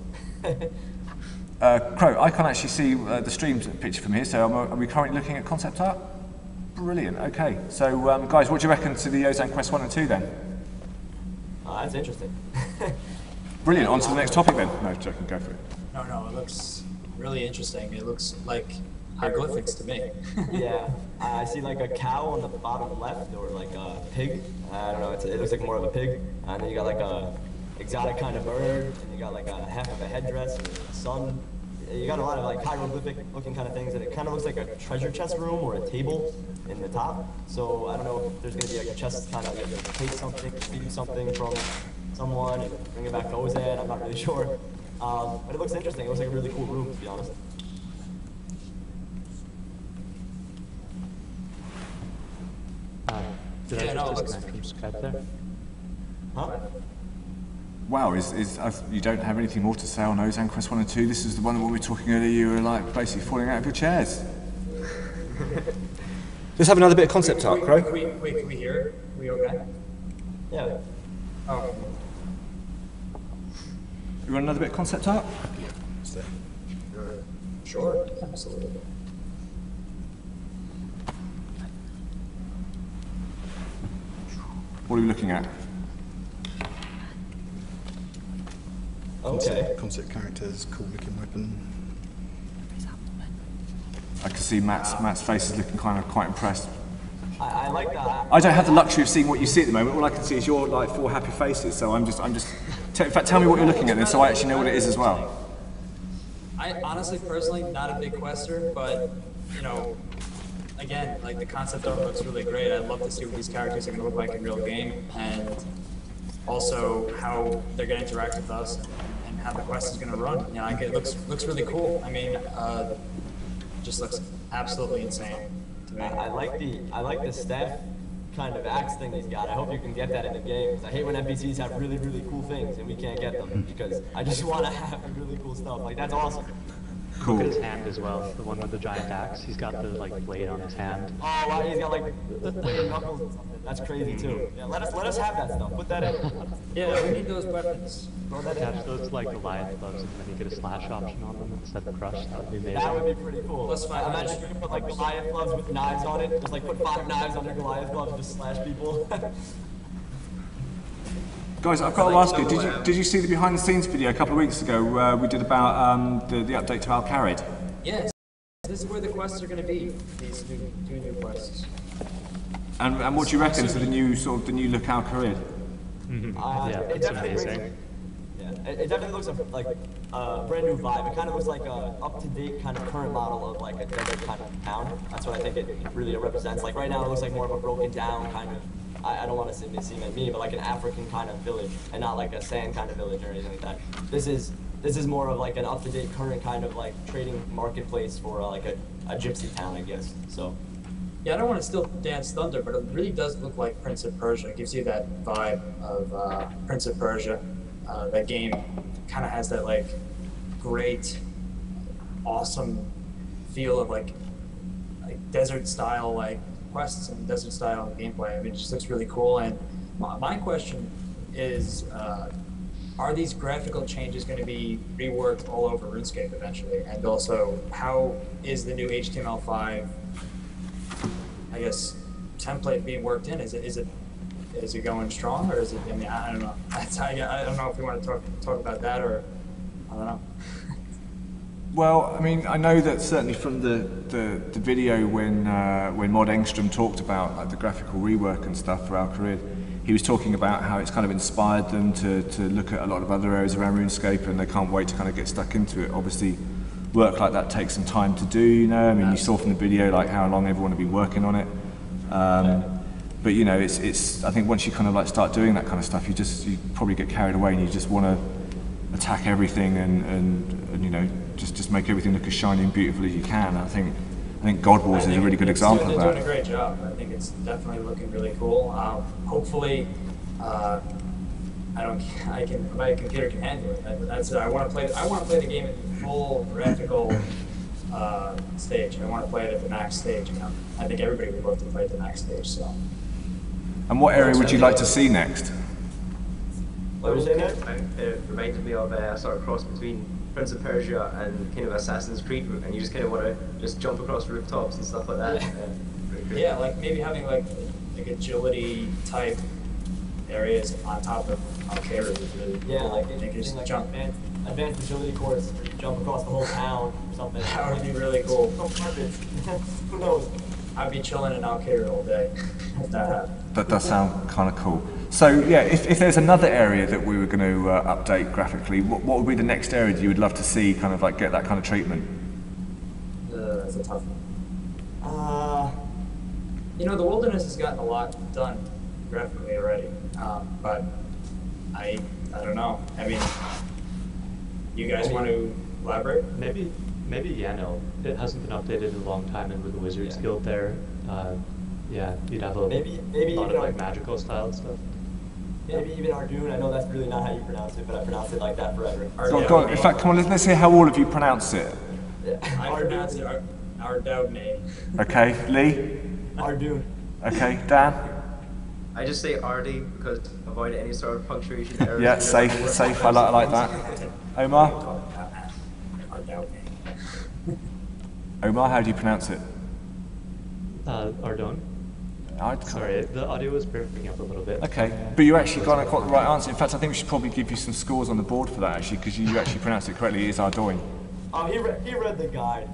Crow, I can't actually see the stream picture from here, so are we currently looking at concept art? Brilliant, okay. So, guys, what do you reckon to the Ozan Quest 1 and 2 then? That's interesting. Brilliant, on to the next topic then. No, joking, go for it. No, it looks really interesting. It looks like hieroglyphics to me. Yeah, I see like a cow on the bottom left, or like a pig. I don't know. It looks like more of a pig. And then you got like a exotic kind of bird, and you got like a half of a headdress and a sun. You got a lot of like hieroglyphic looking kind of things, and it kind of looks like a treasure chest room or a table in the top. So I don't know if there's gonna be like a chest kind of, you have to take something, receive something from someone and bring it back to Ozan. I'm not really sure. But it looks interesting. It looks like a really cool room, to be honest. Did Yeah, I no, it just disconnect from Skype there? Huh? Wow, you don't have anything more to say on Ozan Quest 1 and 2? This is the one that when we were talking earlier, you were like basically falling out of your chairs. Let's have another bit of concept art, Crow. Wait, can we hear it? Are we okay? Yeah. Oh. You want another bit of concept art? Sure, absolutely. What are we looking at? Okay. Concept characters, cool looking weapon. I can see Matt's face is looking kind of quite impressed. I like that. I don't have the luxury of seeing what you see at the moment. All I can see is your like 4 happy faces. So I'm just. In fact, tell me what you're looking at then, so I actually know what it is as well. I honestly, personally, not a big quester, but you know, again, like the concept art looks really great. I'd love to see what these characters are going to look like in real game, and also how they're going to interact with us, and how the quest is going to run. You know, like, it looks really cool. I mean, just looks absolutely insane to me. I like the staff kind of axe thing he's got. I hope you can get that in the game, because I hate when NPCs have really, really cool things and we can't get them, because I just want to have really cool stuff. Like, that's awesome. Cool. Look at his hand as well, the one with the giant axe. He's got the like blade on his hand. Oh, wow, he's got like weighted knuckles and something. That's crazy too. Yeah, let us have that stuff. Put that in. Yeah, we need those weapons. Throw that in. Attach those to like Goliath gloves and then you get a slash option on them instead of crush. That would be amazing. That would be pretty cool. Plus 500. Imagine you can put like Goliath gloves with knives on it. Just like put 5 knives on your Goliath gloves and just slash people. Guys, I've got to ask you, did you see the behind the scenes video a couple of weeks ago we did about the update to Al-Kharid? Yes, this is where the quests are going to be. These two new quests. And what do you reckon to the new look Al-Kharid? Yeah, It it's definitely amazing. Yeah, it definitely looks like a brand new vibe. It kind of looks like a up-to-date kind of current model of like a desert kind of town. That's what I think it really represents. Like right now, it looks like more of a broken down kind of. I don't want to seem like me, but like an African kind of village, and not like a sand kind of village or anything like that. This is more of like an up-to-date current kind of like trading marketplace for like a gypsy town, I guess. So. Yeah, I don't want to steal Dan's thunder, but it really does look like Prince of Persia. It gives you that vibe of Prince of Persia. That game kind of has that like great, awesome feel of like desert style like quests and desert style gameplay. I mean, it just looks really cool. And my question is, are these graphical changes going to be reworked all over RuneScape eventually? And also, how is the new HTML5, I guess, template being worked in? Is it going strong, or is it? I mean, I don't know. I don't know if we want to talk about that, or I don't know. Well, I mean, I know that certainly from the video when Mod Engstrom talked about like the graphical rework and stuff for Al-Kharid, he was talking about how it's kind of inspired them to look at a lot of other areas around RuneScape, and they can't wait to kind of get stuck into it. Obviously, work like that takes some time to do, you know. I mean, you saw from the video like how long everyone had been working on it. But you know, it's. I think once you kind of like start doing that kind of stuff, you probably get carried away and you just want to attack everything and you know just make everything look as shiny and beautiful as you can. I think God Wars is a really good example of that. They're doing a great job. I think it's definitely looking really cool. Hopefully, my computer can handle it. That's it. I want to play the game at full graphical stage. I want to play it at the max stage. You know, I think everybody would love to play at the max stage. So. And what area would you like to see next? What was it reminded me of a sort of cross between Prince of Persia and kind of Assassin's Creed, and you just kind of want to just jump across rooftops and stuff like that. Yeah, like maybe having like agility type areas on top of Al-Kharid would really Yeah, like I think it's like jump. advanced agility course where you jump across the whole town or something. That would be really cool. Who knows? I'd be chilling in Alcaire all day if that happened. That does sound kind of cool. So yeah, if there's another area that we were going to update graphically, what would be the next area that you would love to see kind of like get that kind of treatment? That's a tough one. You know, the wilderness has gotten a lot done graphically already, but I don't know. I mean, you guys want to elaborate? Maybe Yano. It hasn't been updated in a long time, and with the Wizards Guild there, yeah, you'd have a maybe lot even of like magical style stuff. Maybe even Ardoon. I know that's really not how you pronounce it, but I pronounce it like that forever. Go on, in fact, come on, let's hear how all of you pronounce it. Yeah. I pronounce it Ardoon. Okay, Lee? Ardoon. Okay, Dan? I just say Ardy because avoid any sort of punctuation errors. Yeah, safe, I like that. Omar? Omar, how do you pronounce it? Ardon. Sorry, the audio was breaking up a little bit. Okay, but you actually got the right answer. In fact, I think we should probably give you some scores on the board for that, actually, because you actually pronounced it correctly. It is Ardoin. He read the guide.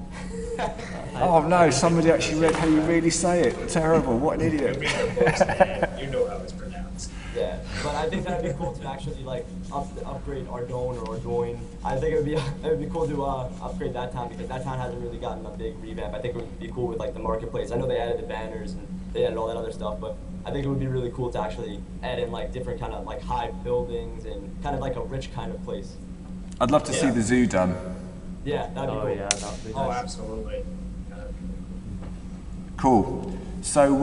Oh no, somebody actually read how you really say it. Terrible, what an idiot. You know how it's pronounced. Yeah, but I think that'd be cool to actually like upgrade Ardon or Ardoin. I think it would be cool to upgrade that town because that town hasn't really gotten a big revamp. I think it would be cool with like the marketplace. I know they added the banners and they added all that other stuff, but I think it would be really cool to actually add in like different kind of like high buildings and kind of like a rich kind of place. I'd love to see the zoo done. Yeah, that'd be cool. Yeah, that'd be nice. Oh, absolutely. Cool. So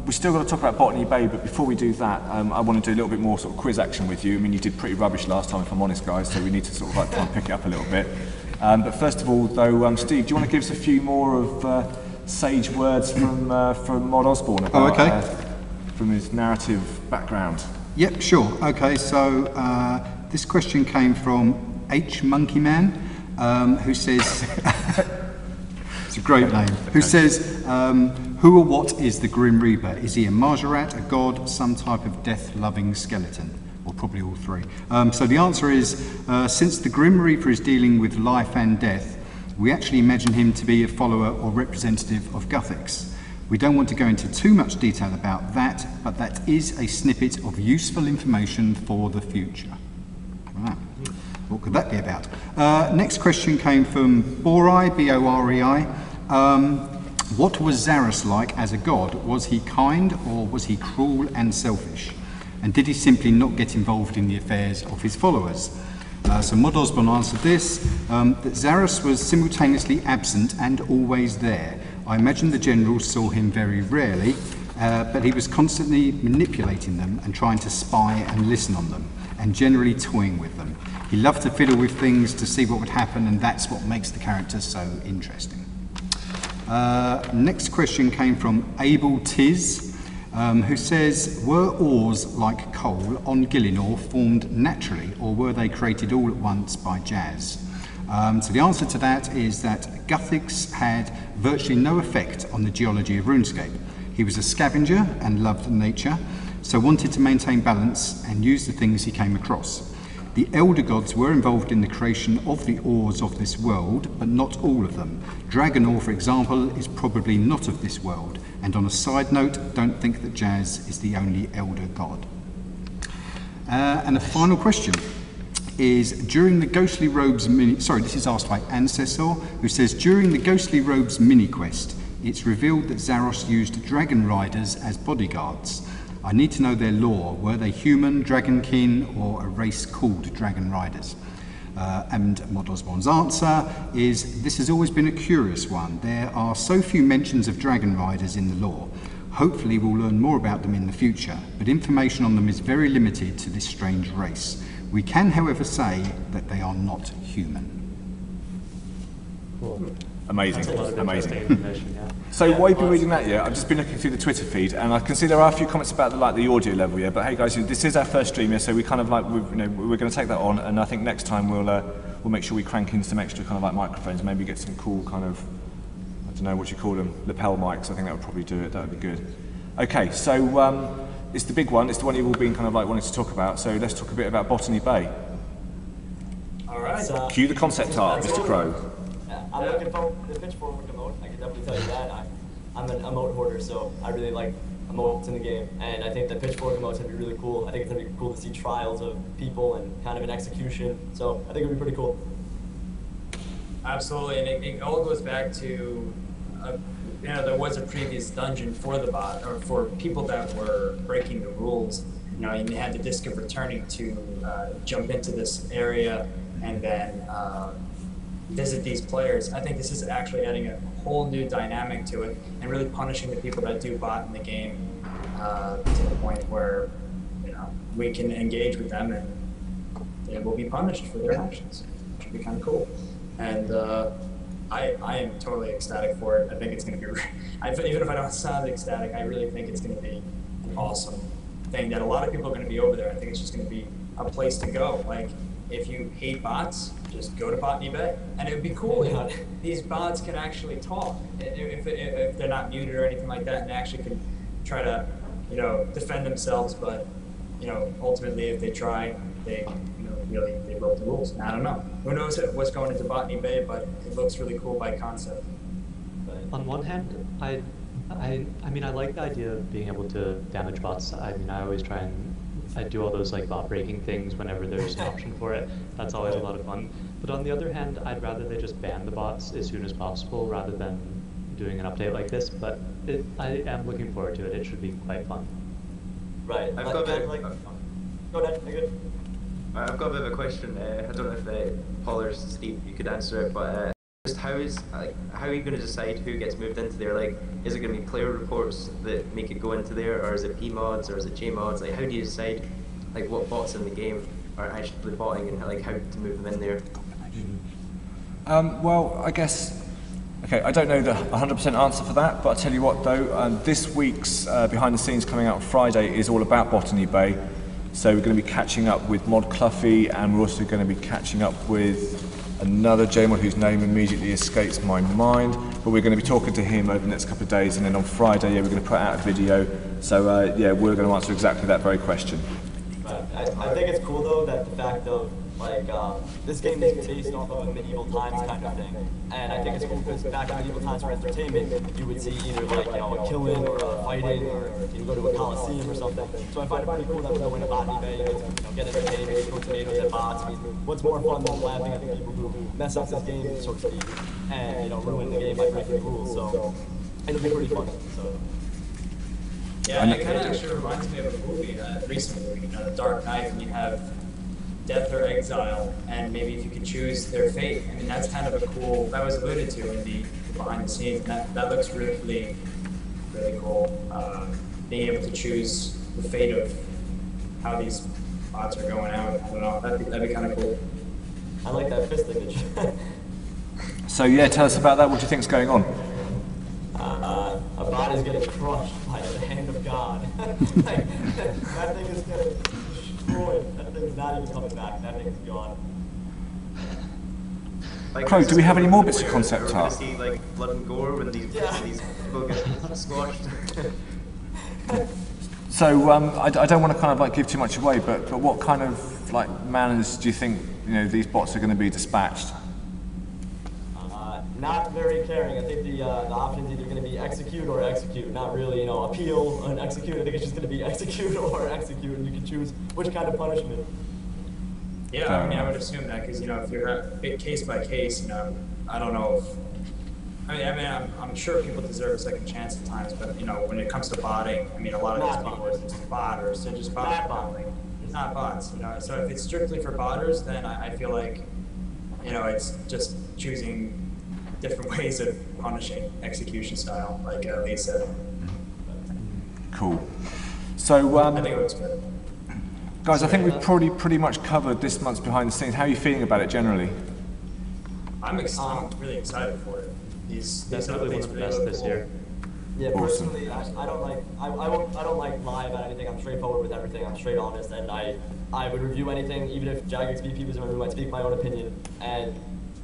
we still got to talk about Botany Bay, but before we do that, I want to do a little bit more sort of quiz action with you. I mean, you did pretty rubbish last time, if I'm honest, guys, so we need to sort of like try and pick it up a little bit. But first of all, though, Steve, do you want to give us a few more of sage words from Mod Osborne about, from his narrative background? Yep, sure. Okay, so this question came from H Monkey Man, who says, it's a great name, who says, who or what is the Grim Reaper? Is he a Marjarat, a god, some type of death-loving skeleton? Or probably all three. So the answer is, since the Grim Reaper is dealing with life and death, we actually imagine him to be a follower or representative of Guthix. We don't want to go into too much detail about that, but that is a snippet of useful information for the future. Right. What could that be about? Next question came from Borei, B-O-R-E-I. What was Zarus like as a god? Was he kind or was he cruel and selfish? And did he simply not get involved in the affairs of his followers? So Mod Osborne answered this, that Zarus was simultaneously absent and always there. I imagine the generals saw him very rarely, but he was constantly manipulating them and trying to spy and listen on them, and generally toying with them. He loved to fiddle with things to see what would happen, and that's what makes the character so interesting. Next question came from Abel Tiz, who says, were ores like coal on Gillinor formed naturally, or were they created all at once by Jazz? So the answer to that is that Guthix had virtually no effect on the geology of RuneScape. He was a scavenger and loved nature, so wanted to maintain balance and use the things he came across. The Elder Gods were involved in the creation of the ores of this world, but not all of them. Dragon ore, for example, is probably not of this world. And on a side note, don't think that Jazz is the only Elder God. And a final question is, during the Ghostly Robes mini... Sorry, this is asked by Ancestor, who says, during the Ghostly Robes mini-quest, it's revealed that Zaros used dragon riders as bodyguards. I need to know their lore. Were they human, dragonkin, or a race called Dragon Riders? And Mod Osborne's answer is, this has always been a curious one. There are so few mentions of Dragon Riders in the lore. Hopefully we'll learn more about them in the future, but information on them is very limited to this strange race. We can, however, say that they are not human. Cool. Amazing, That's a lot of amazing. information, yeah. So while you've been reading that, yeah, I've just been looking through the Twitter feed, and I can see there are a few comments about the audio level, yeah. But hey, guys, this is our first stream, yeah, so we kind of like we're going to take that on, and I think next time we'll make sure we crank in some extra kind of like microphones, maybe get some cool kind of, I don't know what you call them, lapel mics. I think that would probably do it. That would be good. Okay, so it's the big one. It's the one you've all been kind of like wanting to talk about. So let's talk a bit about Botany Bay. All right. Cue the concept art, Mr. Crow. Yeah, I'm looking for the pitchfork emote. I can definitely tell you that. I'm an emote hoarder, so I really like emotes in the game, and I think the pitchfork emotes would be really cool. I think it's gonna be cool to see trials of people and kind of an execution. So I think it'd be pretty cool. Absolutely, and it all goes back to, there was a previous dungeon for the bot, or for people that were breaking the rules. You had the disc of returning to jump into this area and then visit these players. I think this is actually adding a whole new dynamic to it and really punishing the people that do bot in the game to the point where we can engage with them and they will be punished for their actions, which would be kind of cool. And I am totally ecstatic for it. I think it's going to be, even if I don't sound ecstatic, I really think it's going to be an awesome thing that a lot of people are going to be over there. I think it's just going to be a place to go. Like, if you hate bots, just go to Botany Bay. And it would be cool if these bots can actually talk, if they're not muted or anything like that, and they actually can try to, defend themselves. But, ultimately, if they try, they broke the rules. And I don't know. Who knows what's going into Botany Bay, but it looks really cool by concept. On one hand, I like the idea of being able to damage bots. I always try and I do all those like bot breaking things whenever there's an option for it. That's always a lot of fun. But on the other hand, I'd rather they just ban the bots as soon as possible rather than doing an update like this. But I am looking forward to it. It should be quite fun. Right. I've got a Go ahead. You're good. I've got a bit of a question. I don't know if Paul or Steve, you could answer it, but just how are you going to decide who gets moved into there? Like, is it going to be player reports that make it go into there, or is it P mods, or is it J mods? Like, how do you decide like what bots in the game are actually botting and like how to move them in there? Well, I guess. Okay, I don't know the 100% answer for that, but I'll tell you what though, this week's behind the scenes coming out on Friday is all about Botany Bay. So we're going to be catching up with Mod Cluffy, and we're also going to be catching up with another JMod whose name immediately escapes my mind, but we're going to be talking to him over the next couple of days, and then on Friday, we're going to put out a video. So we're going to answer exactly that very question. I think it's cool though that the fact of like this game is based off of a medieval times kind of thing, and I think it's cool because back in medieval times for entertainment, you would see either like a killing or a fighting, or you go to a coliseum or something. So I find it pretty cool that we go into Botany Bay, get entertained, maybe throw tomatoes at bots. I mean, what's more fun than laughing at the people who mess up this game, so to speak, and ruin the game by breaking the rules? So it'll be pretty fun. So. Yeah, and it kind of actually reminds me of a movie, recent movie, The Dark Knight, and you have death or exile, and maybe if you could choose their fate. I mean, that's kind of a cool, that was alluded to in the behind the scenes, and that looks really, really cool. Being able to choose the fate of how these bots are going out, I don't know, that'd be kind of cool. I like that fist image. So yeah, tell us about that, what do you think's going on? A bot is getting crushed by the hand of God. That thing is getting destroyed. That thing's not even coming back. That thing's gone. Like, Crow, do we have any more bits of concept art? See like blood and gore when these people get squashed. So I don't want to kind of like give too much away, but what kind of like manners do you think these bots are going to be dispatched? Not very caring. I think the option's either going to be execute or execute. Not really, appeal and execute. I think it's just going to be execute or execute, and you can choose which kind of punishment. Yeah, I mean, I would assume that because if you're case by case, I don't know if. I'm sure people deserve a second chance at times, but when it comes to botting, I mean, a lot of these people are just botters. They're just botting. It's not bots, So if it's strictly for botters, then I feel like, it's just choosing different ways of punishing execution style, like Lee said. Cool. So, I think it looks good. Guys, I think we've probably pretty much covered this month's behind the scenes. How are you feeling about it generally? I'm really excited for it. These Definitely one of the best this year. Yeah, personally, I don't like lie about anything. I'm straightforward with everything. I'm straight honest, and I would review anything, even if Jagex VP was in my room. I'd speak my own opinion, and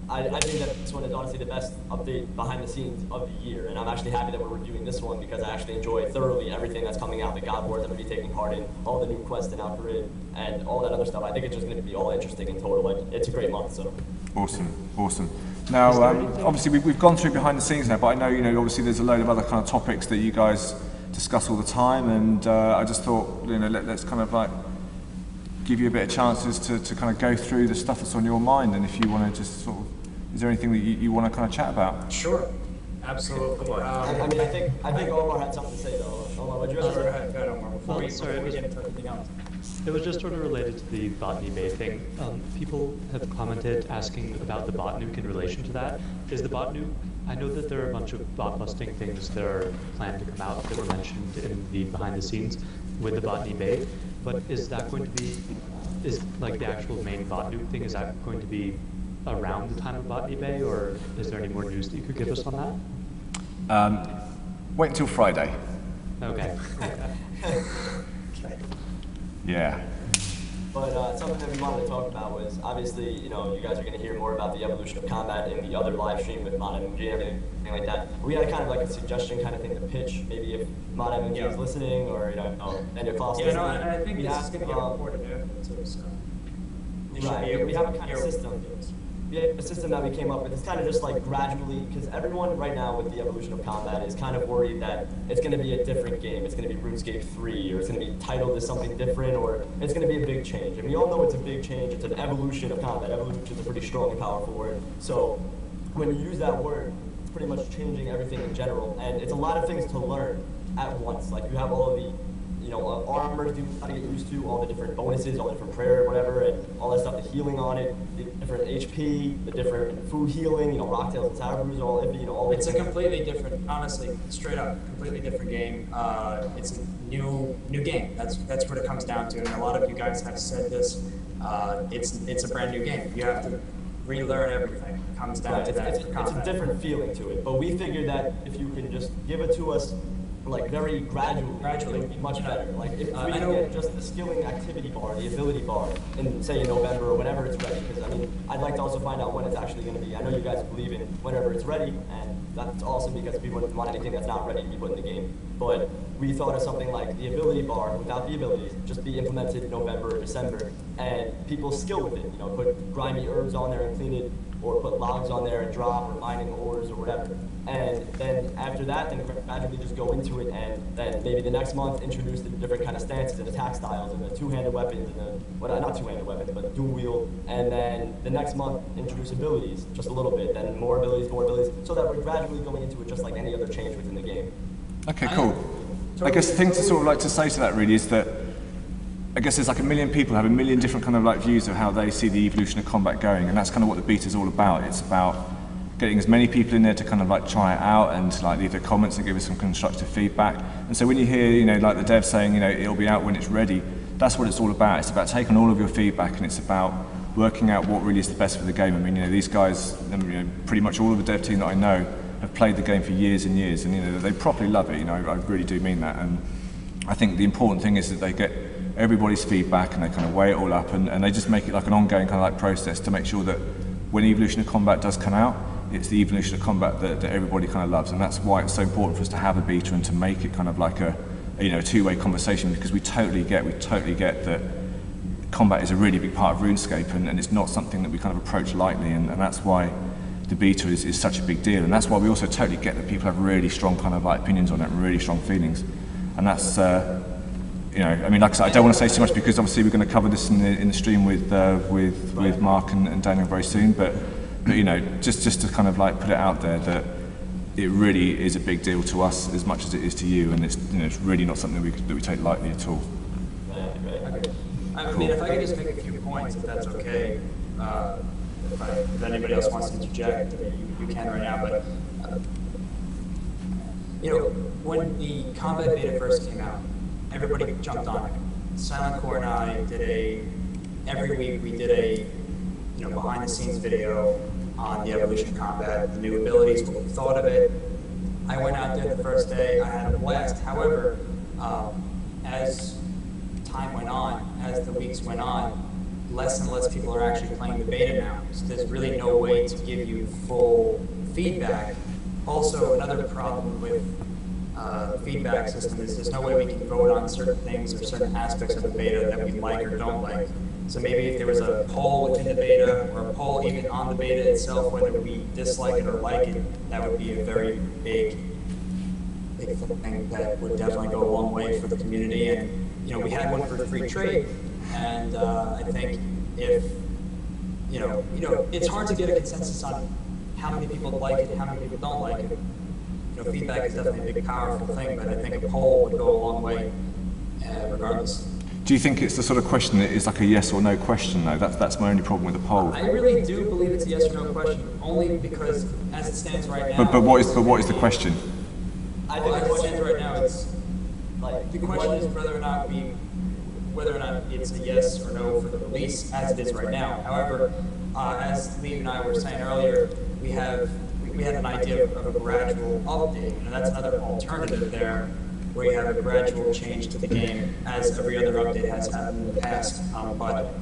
I think that this one is honestly the best update behind the scenes of the year, and I'm actually happy that we're reviewing this one because I actually enjoy thoroughly everything that's coming out. The God Wars I'm going to be taking part in, all the new quests in Outgrid, and all that other stuff. I think it's just going to be all interesting in total. Like, it's a great month. So. Awesome. Now, obviously we've gone through behind the scenes now, but I know obviously there's a load of other kind of topics that you guys discuss all the time, and I just thought let's kind of like give you a bit of chances to kind of go through the stuff that's on your mind, and if you want to just sort of, is there anything that you want to kind of chat about? Sure, absolutely. I mean, I think Omar had something to say though. Omar, would you have Go ahead, Omar. Before we get into anything else. It was just sort of related to the botany bay thing. People have commented asking about the bot nuke in relation to that. Is the bot nuke, I know that there are a bunch of bot busting things that are planned to come out that were mentioned in the behind the scenes with the botany bay, but is that going to be, is like the actual main bot nuke thing, is that going to be around the time of botany bay, or is there any more news that you could give us on that? Wait until Friday. Okay. Yeah. But something that we wanted to talk about was, obviously, you guys are going to hear more about the evolution of combat in the other live stream with Mod MMG and everything like that. We had kind of like a suggestion kind of thing to pitch, maybe if Mod MMG is listening, or, and your class listening. I think this is going to get recorded too, so. Right, we have a kind of system. We have a system that we came up with. It's kind of just like gradually, because everyone right now with the evolution of combat is kind of worried that it's going to be a different game. It's going to be RuneScape 3, or it's going to be titled as something different, or it's going to be a big change. And we all know it's a big change. It's an evolution of combat. Evolution is a pretty strong and powerful word. So when you use that word, it's pretty much changing everything in general. And it's a lot of things to learn at once. Like you have all of the armor to how to get used to, all the different bonuses, all the different prayer, whatever, and all that stuff, the healing on it, the different HP, the different food healing, rocktails and sour brews, all iffy, all. It's a completely different, honestly, straight up, completely different game. It's a new game. That's what it comes down to, and a lot of you guys have said this. It's a brand new game. You have to relearn everything. It comes down to that. It's a different feeling to it, but we figured that if you can just give it to us like very gradually, it would be much better. Like if we can get just the skilling activity bar, the ability bar, in say in November or whenever it's ready. Because I mean, I'd like to also find out when it's actually going to be. I know you guys believe in whenever it's ready, and that's awesome because we wouldn't want anything that's not ready to be put in the game. But we thought of something like the ability bar without the abilities, just be implemented in November or December, and people skill with it. Put grimy herbs on there and clean it, or put logs on there and drop, or mining ores or whatever. And then after that, then gradually just go into it, and then maybe the next month introduce the different kind of stances and attack styles and the two-handed weapons and the, not two-handed weapons, but dual wield. And then the next month introduce abilities just a little bit, then more abilities, so that we're gradually going into it just like any other change within the game. Okay, cool. I guess the thing to sort of like to say to that really is that I guess there's like a million people have a million different kind of like views of how they see the evolution of combat going, and that's kind of what the beta is all about. It's about getting as many people in there to kind of like try it out and to like leave their comments and give us some constructive feedback. And so when you hear, like the dev saying, it'll be out when it's ready, that's what it's all about. It's about taking all of your feedback, and it's about working out what really is the best for the game. I mean, these guys, pretty much all of the dev team that I know have played the game for years and years, and they properly love it. I really do mean that. And I think the important thing is that they get everybody's feedback and they kind of weigh it all up, and they just make it like an ongoing kind of like process to make sure that when Evolution of Combat does come out, it's the Evolution of Combat that everybody kind of loves. And that's why it's so important for us to have a beta and to make it kind of like a two-way conversation, because we totally get that combat is a really big part of RuneScape, and it's not something that we kind of approach lightly, and that's why the beta is such a big deal. And that's why we also totally get that people have really strong kind of like opinions on it and really strong feelings. And that's I mean, like I said, I don't want to say too much because obviously we're going to cover this in the stream with Mark and Daniel very soon. But just to kind of like put it out there that it really is a big deal to us as much as it is to you, and it's it's really not something that we take lightly at all. I mean, if I could just make a few points, if that's okay. If anybody else wants to interject, you can right now. But when the combat beta first came out, everybody jumped on it. Silent Core and I every week we did a behind the scenes video on the evolution of combat, the new abilities, what we thought of it. I went out there the first day, I had a blast. However, as time went on, as the weeks went on, less and less people are actually playing the beta now. So there's really no way to give you full feedback. Also, another problem with the feedback system is there's no way we can vote on certain things or certain aspects of the beta that we like or don't like. So maybe if there was a poll within the beta or a poll even on the beta itself, whether we dislike it or like it, that would be a very big thing that would definitely go a long way for the community. And we had one for free trade, and I think if it's hard to get a consensus on how many people like it, how many people don't like it. Feedback is definitely a big, powerful thing, but I think a poll would go a long way, regardless. Do you think it's the sort of question that is like a yes or no question, though? That's my only problem with the poll. I really do believe it's a yes or no question, only because as it stands right now. But what is the question? I think as it stands right now, it's like the question is whether or not it's a yes or no for the release as it is right now. However, as Lee and I were saying earlier, we had an idea of a gradual update, and that's another alternative there, where you have a gradual change to the game, as every other update has happened in the past. But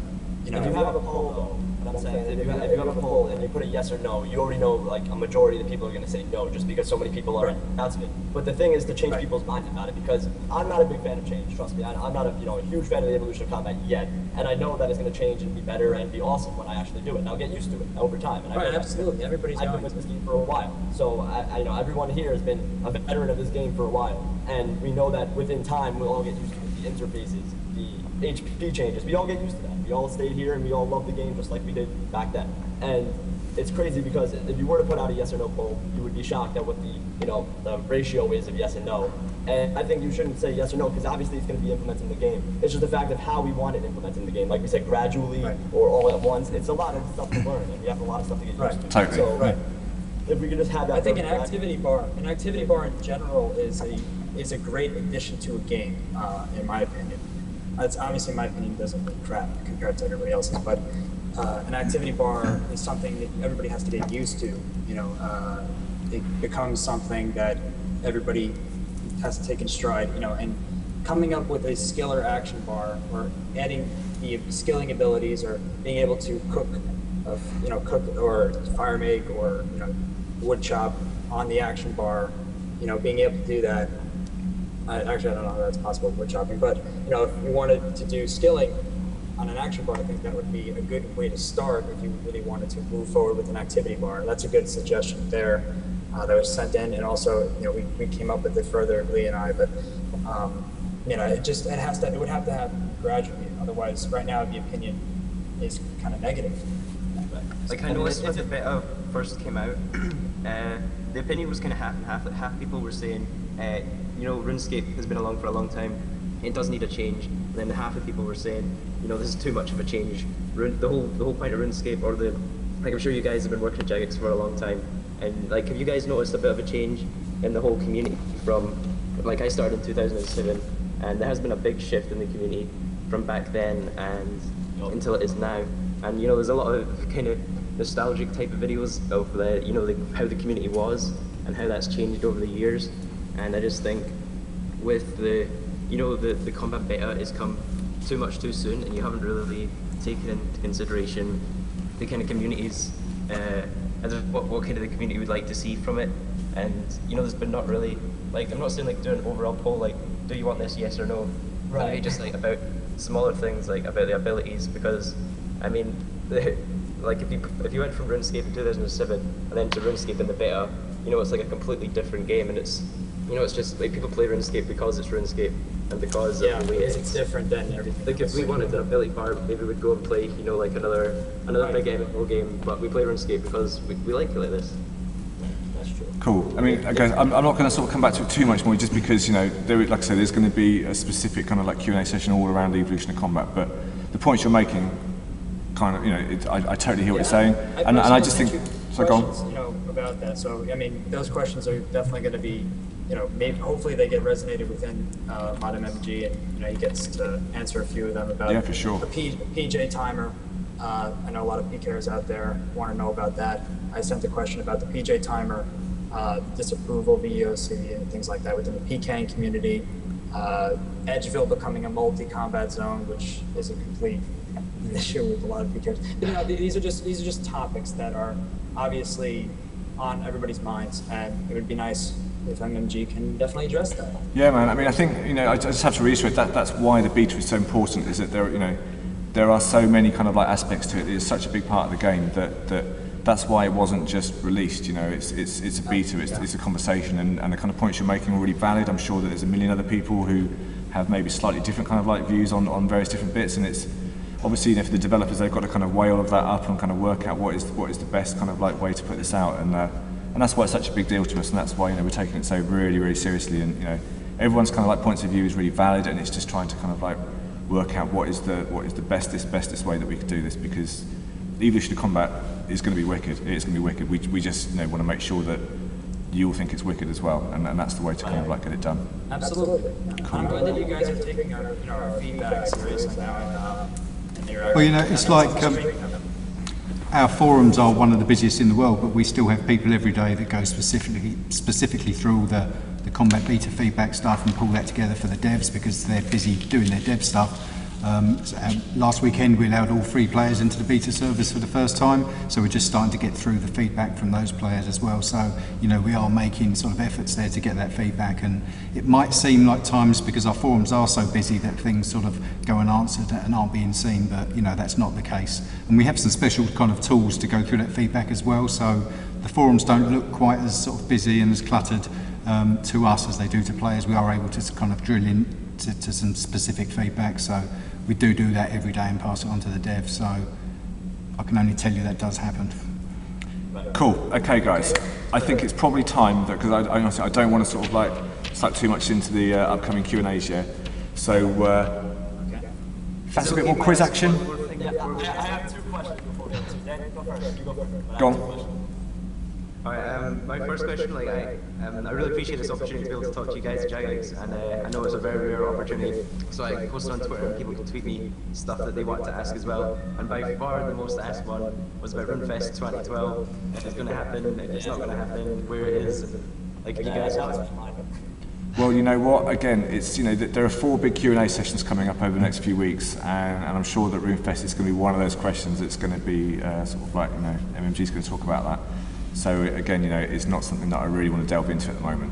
if you have a poll, though, what I'm saying is if you have a poll and you put a yes or no, you already know like a majority of the people are going to say no, just because so many people are announcing it. But the thing is to change people's minds about it, because I'm not a big fan of change. Trust me, I'm not a huge fan of the evolution of combat yet, and I know that it's going to change and be better and be awesome when I actually do it. And I'll get used to it over time. And absolutely, everybody's I've been with this game for a while, so I know everyone here has been a veteran of this game for a while, and we know that within time we'll all get used to the interfaces, the HP changes. We all get used to that. We all stayed here and we all love the game just like we did back then. And it's crazy because if you were to put out a yes or no poll, you would be shocked at what the ratio is of yes and no. And I think you shouldn't say yes or no, because obviously it's going to be implemented in the game. It's just the fact of how we want it implemented in the game. Like we said, gradually or all at once. It's a lot of stuff to learn, and we have a lot of stuff to get used to. Totally. So if we could just have that. I think an activity bar in general is a great addition to a game, in my opinion. That's obviously my opinion doesn't look crap compared to everybody else's, but an activity bar is something that everybody has to get used to. It becomes something that everybody has to take in stride. And coming up with a skill or action bar, or adding the skilling abilities, or being able to cook, cook or fire make or wood chop on the action bar. Being able to do that. Actually, I don't know how that's possible with wood chopping, but if you wanted to do skilling on an action bar, I think that would be a good way to start if you really wanted to move forward with an activity bar. That's a good suggestion there that was sent in, and also we came up with it further, Lee and I. But it would have to happen gradually. Otherwise, right now the opinion is kind of negative. Like I noticed when the beta first came out, the opinion was kind of half and half. Like half people were saying, RuneScape has been along for a long time, it does need a change. And then half of people were saying, this is too much of a change. The whole point of RuneScape, or I'm sure you guys have been working at Jagex for a long time, and like, have you guys noticed a bit of a change in the whole community from, like, I started in 2007, and there has been a big shift in the community from back then and until it is now. And there's a lot of kind of nostalgic type of videos of how the community was and how that's changed over the years. And I just think with the combat beta has come too much too soon, and you haven't really taken into consideration the kind of communities, what kind of the community would like to see from it. And there's been not really, like, I'm not saying like do an overall poll like, do you want this, yes or no? Right. Maybe just like about smaller things, like about the abilities, because I mean, like if you went from RuneScape in 2007 and then to RuneScape in the beta, it's like a completely different game, and it's just like people play RuneScape because it's RuneScape and because of the way it's different than everything. Like if we wanted an ability bar, maybe we'd go and play like another big MMO game, but we play RuneScape because we like it like this. That's true. Cool. I mean, guys, I'm not going to sort of come back to it too much more, just because like I said, there's going to be a specific kind of like Q&A session all around the evolution of combat. But the points you're making, kind of, I totally hear what you're saying, and I just think. So go on. About that. So I mean, those questions are definitely going to be, maybe hopefully they get resonated within Mod MMORPG, and he gets to answer a few of them about for sure. the PJ timer. I know a lot of PKers out there want to know about that. I sent a question about the PJ timer, disapproval, VOC, and things like that within the PKing community. Edgeville becoming a multi-combat zone, which is a complete issue with a lot of features. You know, these are just topics that are obviously on everybody's minds, and it would be nice if MMG can definitely address that. Yeah, man. I mean, I think, you know, I just have to reiterate that that's why the beta is so important. Is that there are so many kind of like aspects to it. It's such a big part of the game that's why it wasn't just released. You know, it's a beta. It's a conversation, and the kind of points you're making are really valid. I'm sure that there's a million other people who have maybe slightly different kind of like views on various different bits, and it's obviously, you know, for the developers, they've got to kind of weigh all of that up and kind of work out what is the best kind of like way to put this out, and that's why it's such a big deal to us, and that's why, you know, we're taking it so really, really seriously, and, you know, everyone's kind of like points of view is really valid, and it's just trying to kind of like work out what is the bestest way that we could do this, because evolution of combat is going to be wicked. It's going to be wicked. We just, you know, want to make sure that you all think it's wicked as well, and that's the way to kind of like get it done. Absolutely. Cool. I'm glad that you guys are taking our feedback seriously now, and you're Well, you know, it's like our forums are one of the busiest in the world, but we still have people every day that go specifically through all the combat beta feedback stuff and pull that together for the devs because they're busy doing their dev stuff. Last weekend we allowed all 3 players into the beta service for the first time, so we're just starting to get through the feedback from those players as well. So, you know, we are making sort of efforts there to get that feedback, and it might seem like times, because our forums are so busy, that things sort of go unanswered and aren't being seen, but, you know, that's not the case. And we have some special kind of tools to go through that feedback as well, so the forums don't look quite as sort of busy and as cluttered to us as they do to players. We are able to kind of drill in to some specific feedback, so we do that every day and pass it on to the devs, so I can only tell you that does happen. Cool. Okay, guys. I think it's probably time, because I honestly, I don't want to sort of like suck too much into the upcoming Q&As yet. So, fancy a bit more quiz action? Yeah, I have 2 questions before we answer. Dan, go first. You go first. Go on. Alright, my first question, like, I really appreciate this opportunity to be able to talk to you guys, Jags, and I know it's a very rare opportunity, so I posted on Twitter and people can tweet me stuff that they want to ask as well, and by far the most asked one was about RuneFest 2012, if it's going to happen, if it's not going to happen, where it is, like, you guys know. Well, you know what, again, it's, you know, there are 4 big Q&A sessions coming up over the next few weeks, and I'm sure that RuneFest is going to be one of those questions that's going to be sort of like, you know, MMG's going to talk about that. So again, you know, it's not something that I really want to delve into at the moment.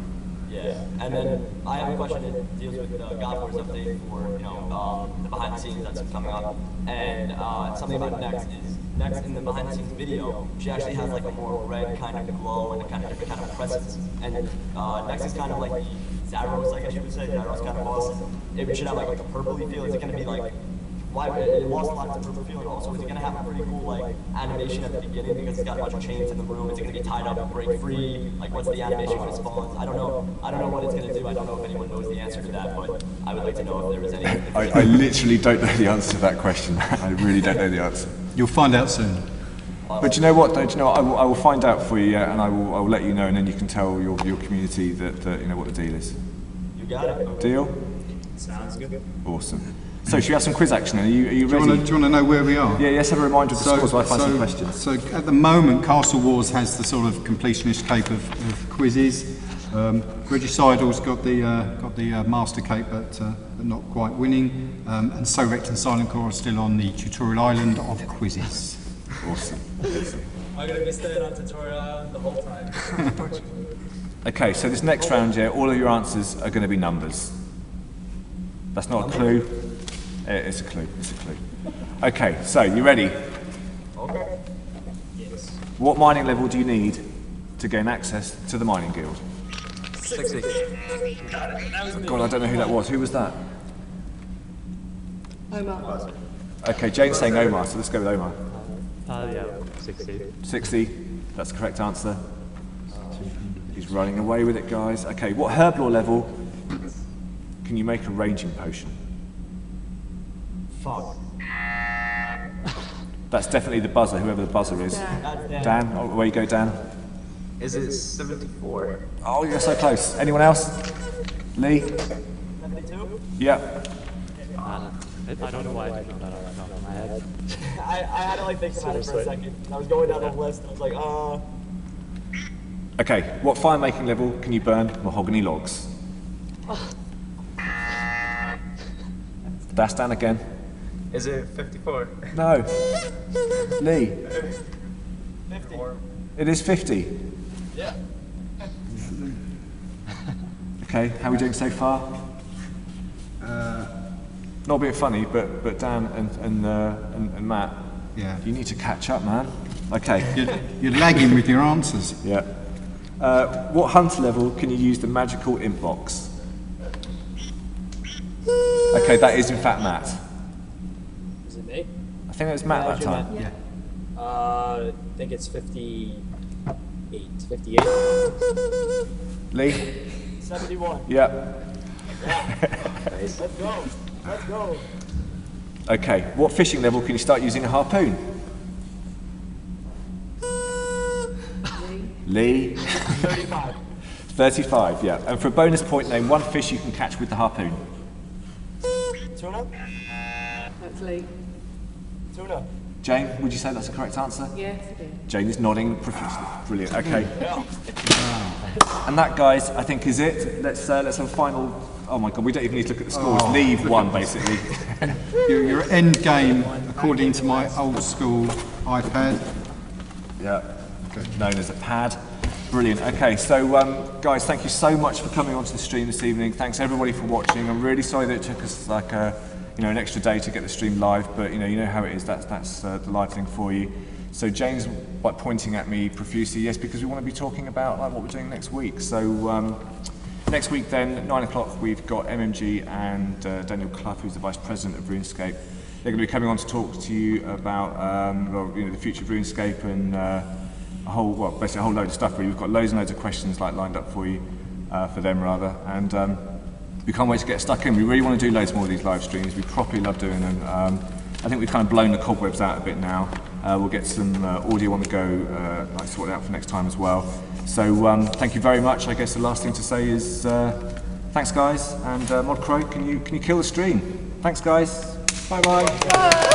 Yeah, and then I have a question that deals with the God Wars update for, you know, the behind the scenes that's coming up, and something about Next is Next in the behind the scenes video, she actually has like a more red kind of glow and a kind of different kind of presence, and Next is kind of like the Zaros, I guess you would say, Zaros kind of boss. It should have like a purpley feel. Is it going to be like, why it lost a lot of its purple feel, and also is it going to have a pretty cool like animation at the beginning because it's got a bunch of chains in the room? Is it going to be tied up and break free? Like, what's the animation when it spawns? I don't know what it's going to do. I don't know if anyone knows the answer to that, but I would like to know if there was any. I literally don't know the answer to that question. I really don't know the answer. You'll find out soon. But you know what? Don't you know? I will find out for you, and I will let you know, and then you can tell your community that you know what the deal is. You got it. Deal? Sounds good. Awesome. So should we have some quiz action? Are you ready? Do you want to know where we are? Yeah, yes, have a reminder of the scores while I find some questions. So at the moment, Castle Wars has the sort of completionist cape of quizzes. Regicidal's got the master cape, but not quite winning. And So Wrecked and Silent Core are still on the tutorial island of quizzes. Awesome. I'm going to be staying on tutorial island the whole time. Okay, so this next round, yeah, all of your answers are going to be numbers. That's not a clue. It's a clue. It's a clue. Okay, so you ready? Okay. Yes. What mining level do you need to gain access to the mining guild? 60. God, I don't know who that was. Who was that? Omar. Okay, Jane's saying Omar, so let's go with Omar. Yeah, 60. 60. That's the correct answer. He's running away with it, guys. Okay, what herb lore level can you make a ranging potion? Fuck. That's definitely the buzzer, whoever the buzzer is. Dan? Oh, where you go, Dan? Is it 74? Oh, you're so close. Anyone else? Lee? 72? Yeah. I don't know why I didn't know that off the top of my head. I had to like think about it for a second. I was going down the list. I was like, Okay, what fire making level can you burn mahogany logs? That's Dan again. Is it 54? No. Lee. 50. It is 50. Yeah. Okay, how are we doing so far? Not being funny, but Dan and Matt, Yeah. you need to catch up, man. Okay. You're lagging with your answers. Yeah. What hunter level can you use the magical imp box? Okay, that is in fact Matt. Is it me? I think it was Matt that you, time. Matt. I think it's 58. 58? Lee? 71. Yeah. Let's go. Let's go. Okay, what fishing level can you start using a harpoon? Lee? 35. 35, yeah. And for a bonus point, name one fish you can catch with the harpoon. Tuna? That's Lee. Tuna. Jane, would you say that's the correct answer? Yes, it is. Jane is nodding profusely. Brilliant, okay. And that, guys, I think is it. Let's have a final... Oh my God, we don't even need to look at the scores. Leave one, basically. Your end game, according to my old school iPad. Yeah, known as a pad. Brilliant. Okay, so guys, thank you so much for coming onto the stream this evening. Thanks everybody for watching. I'm really sorry that it took us like an extra day to get the stream live, but you know how it is. That's the live thing for you. So James, like pointing at me profusely, yes, because we want to be talking about like what we're doing next week. So next week then, at 9 o'clock, we've got MMG and Daniel Clough, who's the Vice President of RuneScape. They're going to be coming on to talk to you about the future of RuneScape and basically a whole load of stuff. Really, we've got loads and loads of questions like lined up for you, for them rather, and we can't wait to get stuck in. We really want to do loads more of these live streams. We properly love doing them. I think we've kind of blown the cobwebs out a bit now. We'll get some audio on the go, sorted out for next time as well. So thank you very much. I guess the last thing to say is thanks, guys. And Mod Crow, can you kill the stream? Thanks, guys. Bye bye.